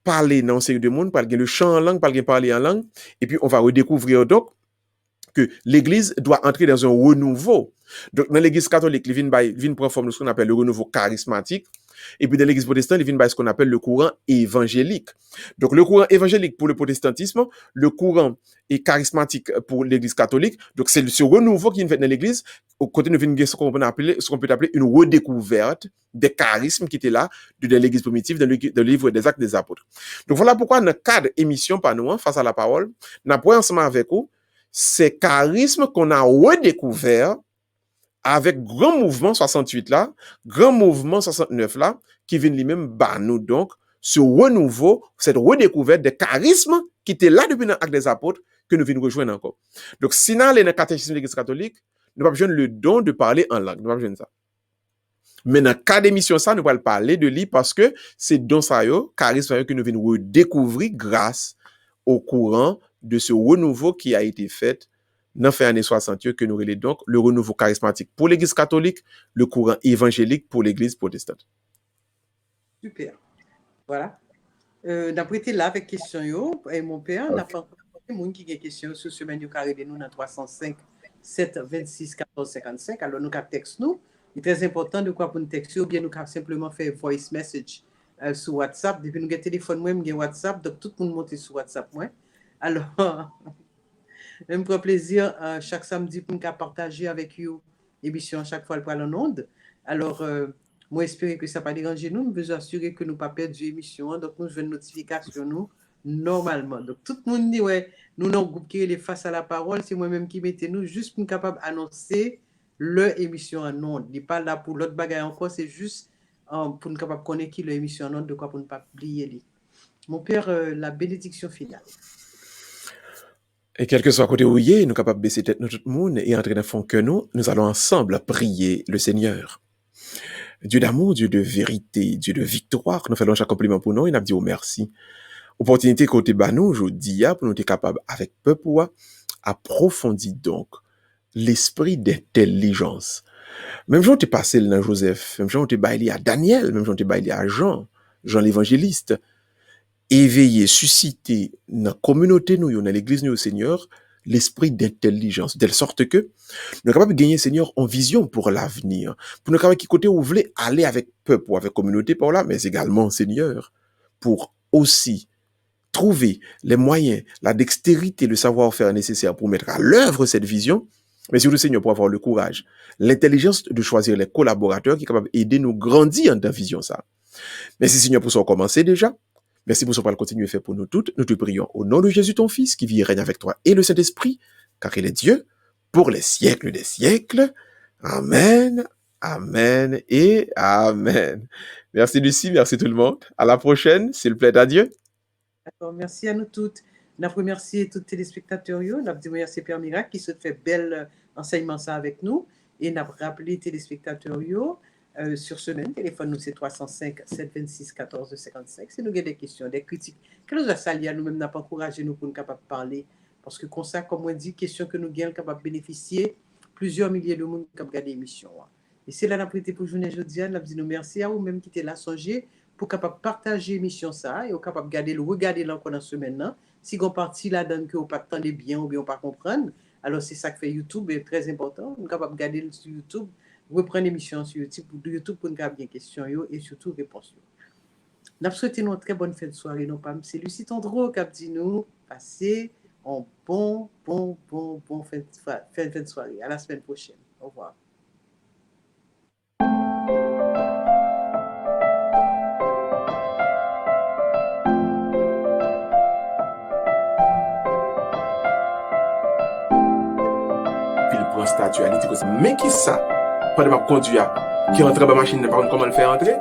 A: parler dans une série de monde, pour le chant en langue, pour parler en langue. Et puis on va redécouvrir donc que l'Église doit entrer dans un renouveau. Donc, dans l'Église catholique, il vient prendre forme de ce qu'on appelle le renouveau charismatique. Et puis, dans l'Église protestante, il vient ce qu'on appelle le courant évangélique. Donc, le courant évangélique pour le protestantisme, le courant est charismatique pour l'Église catholique. Donc, c'est ce renouveau qui est fait dans l'Église. Au côté de ce qu'on peut appeler une redécouverte des charismes qui étaient là de l'Église primitive, dans le livre des Actes des Apôtres. Donc, voilà pourquoi, dans le cadre émission par nous, face à la parole, nous avons ensemble avec vous ces charismes qu'on a redécouverts avec grand mouvement 68 là, grand mouvement 69 là, qui viennent lui-même bas nous donc, ce renouveau, cette redécouverte des charismes qui étaient là depuis l'acte des apôtres, que nous venons rejoindre encore. Donc, si nous allons dans le catéchisme de l'Église catholique, nous n'avons pas besoin le don de parler en langue, nous n'avons pas besoin de ça. Mais dans le cas d'émission ça, nous allons parler de lui parce que c'est dans ça, charisme que nous venons redécouvrir grâce au courant de ce renouveau qui a été fait dans les années 60 que nous relèvons donc le renouveau charismatique pour l'Église catholique, le courant évangélique pour l'Église protestante.
B: Super. Voilà. D'après été là avec question et mon père, n'a pas les gens qui ont des questions sur semaine, vous pouvez nous dans 305 726 14 55. Alors, nous pouvons texter nous. Il est très important de quoi pour nous texter ou bien nous pouvons simplement faire voice message sur WhatsApp. Depuis nous avons téléphone, moi, j'ai WhatsApp, donc tout le monde monte sur WhatsApp. Moi. Alors, je me prend plaisir chaque samedi pour nous partager avec vous l'émission chaque fois pour en onde. Alors, moi, j'espère que ça ne va pas déranger nous. Nous devons assurer que nous ne pas perdre l'émission. Donc, nous avons une notification nous normalement. Donc, tout le monde dit, ouais, nous, dans le groupe qui est face à la parole, c'est moi-même qui mettez nous juste pour nous capable d'annoncer leur émission en onde. Il n'est pas là pour l'autre bagaille encore, c'est juste pour nous capable de connaître qui l'émission en onde, de quoi pour ne pas oublier. Mon père, la bénédiction finale.
A: Et quel que soit côté où il est, nous sommes capables de baisser tête nous tout le monde et entrer dans le fond que nous allons ensemble prier le Seigneur. Dieu d'amour, Dieu de vérité, Dieu de victoire, nous faisons chaque compliment pour nous et nous dit merci. Opportunité côté nous aujourd'hui pour nous être capables avec peuple approfondir donc l'esprit d'intelligence. Même Jean t'es passé dans Joseph, même Jean t'es baillé à Daniel, même Jean t'es baillé à Jean l'évangéliste. Éveiller, susciter dans la communauté, nous, dans l'église, nous, au Seigneur, l'esprit d'intelligence, de telle sorte que nous sommes capables de gagner, Seigneur, en vision pour l'avenir. Pour nous capables qui côté où vous voulez aller avec peuple ou avec communauté par là, mais également, Seigneur, pour aussi trouver les moyens, la dextérité, le savoir-faire nécessaire pour mettre à l'œuvre cette vision, mais surtout, Seigneur, pour avoir le courage, l'intelligence de choisir les collaborateurs qui sont capables d'aider nous grandir dans la vision, ça. Merci, Seigneur, pour ça, commencer déjà. Merci pour ce qu'on va continuer à faire pour nous toutes. Nous te prions au nom de Jésus, ton Fils, qui vit et règne avec toi et le Saint-Esprit, car il est Dieu pour les siècles des siècles. Amen, amen et amen. Merci Lucie, merci tout le monde. À la prochaine, s'il plaît à Dieu.
B: D'accord, merci à nous toutes. Nous remercions tous les téléspectateurs. Nous avons merci Père Miracle qui se fait bel enseignement ça avec nous. Et nous avons rappelé les téléspectateurs. Sur semaine, téléphone nous c'est 305 726 14 55. Si nous avons des questions, des critiques, que nous avons à nous-mêmes n'a pas encouragé nous pour nous capables de parler. Parce que comme ça, comme on dit, question que nous gagnons capables de bénéficier, plusieurs milliers de monde qui ont regardé l'émission. Et c'est là la priorité pour journée aujourd'hui. Nous avons dit nous merci à vous-même qui étaient là, songez pour capable partager l'émission ça et capable de regarder là encore dans semaine. Si on partit là-dedans que vous pas attendre bien ou bien vous pas comprendre, alors c'est ça que fait YouTube est très important. Nous capable de regarder sur YouTube. Reprendre l'émission sur YouTube pour nous avoir des questions et surtout réponses. Nous souhaitons une très bonne fin de soirée. C'est Lucie Tondreau qui a dit nous passer un bon fin de soirée. À la semaine prochaine. Au revoir.
A: Il prend statue, elle dit mais qui ça? Pas de ma conduire qui rentre dans la machine, ne pas comment le faire entrer.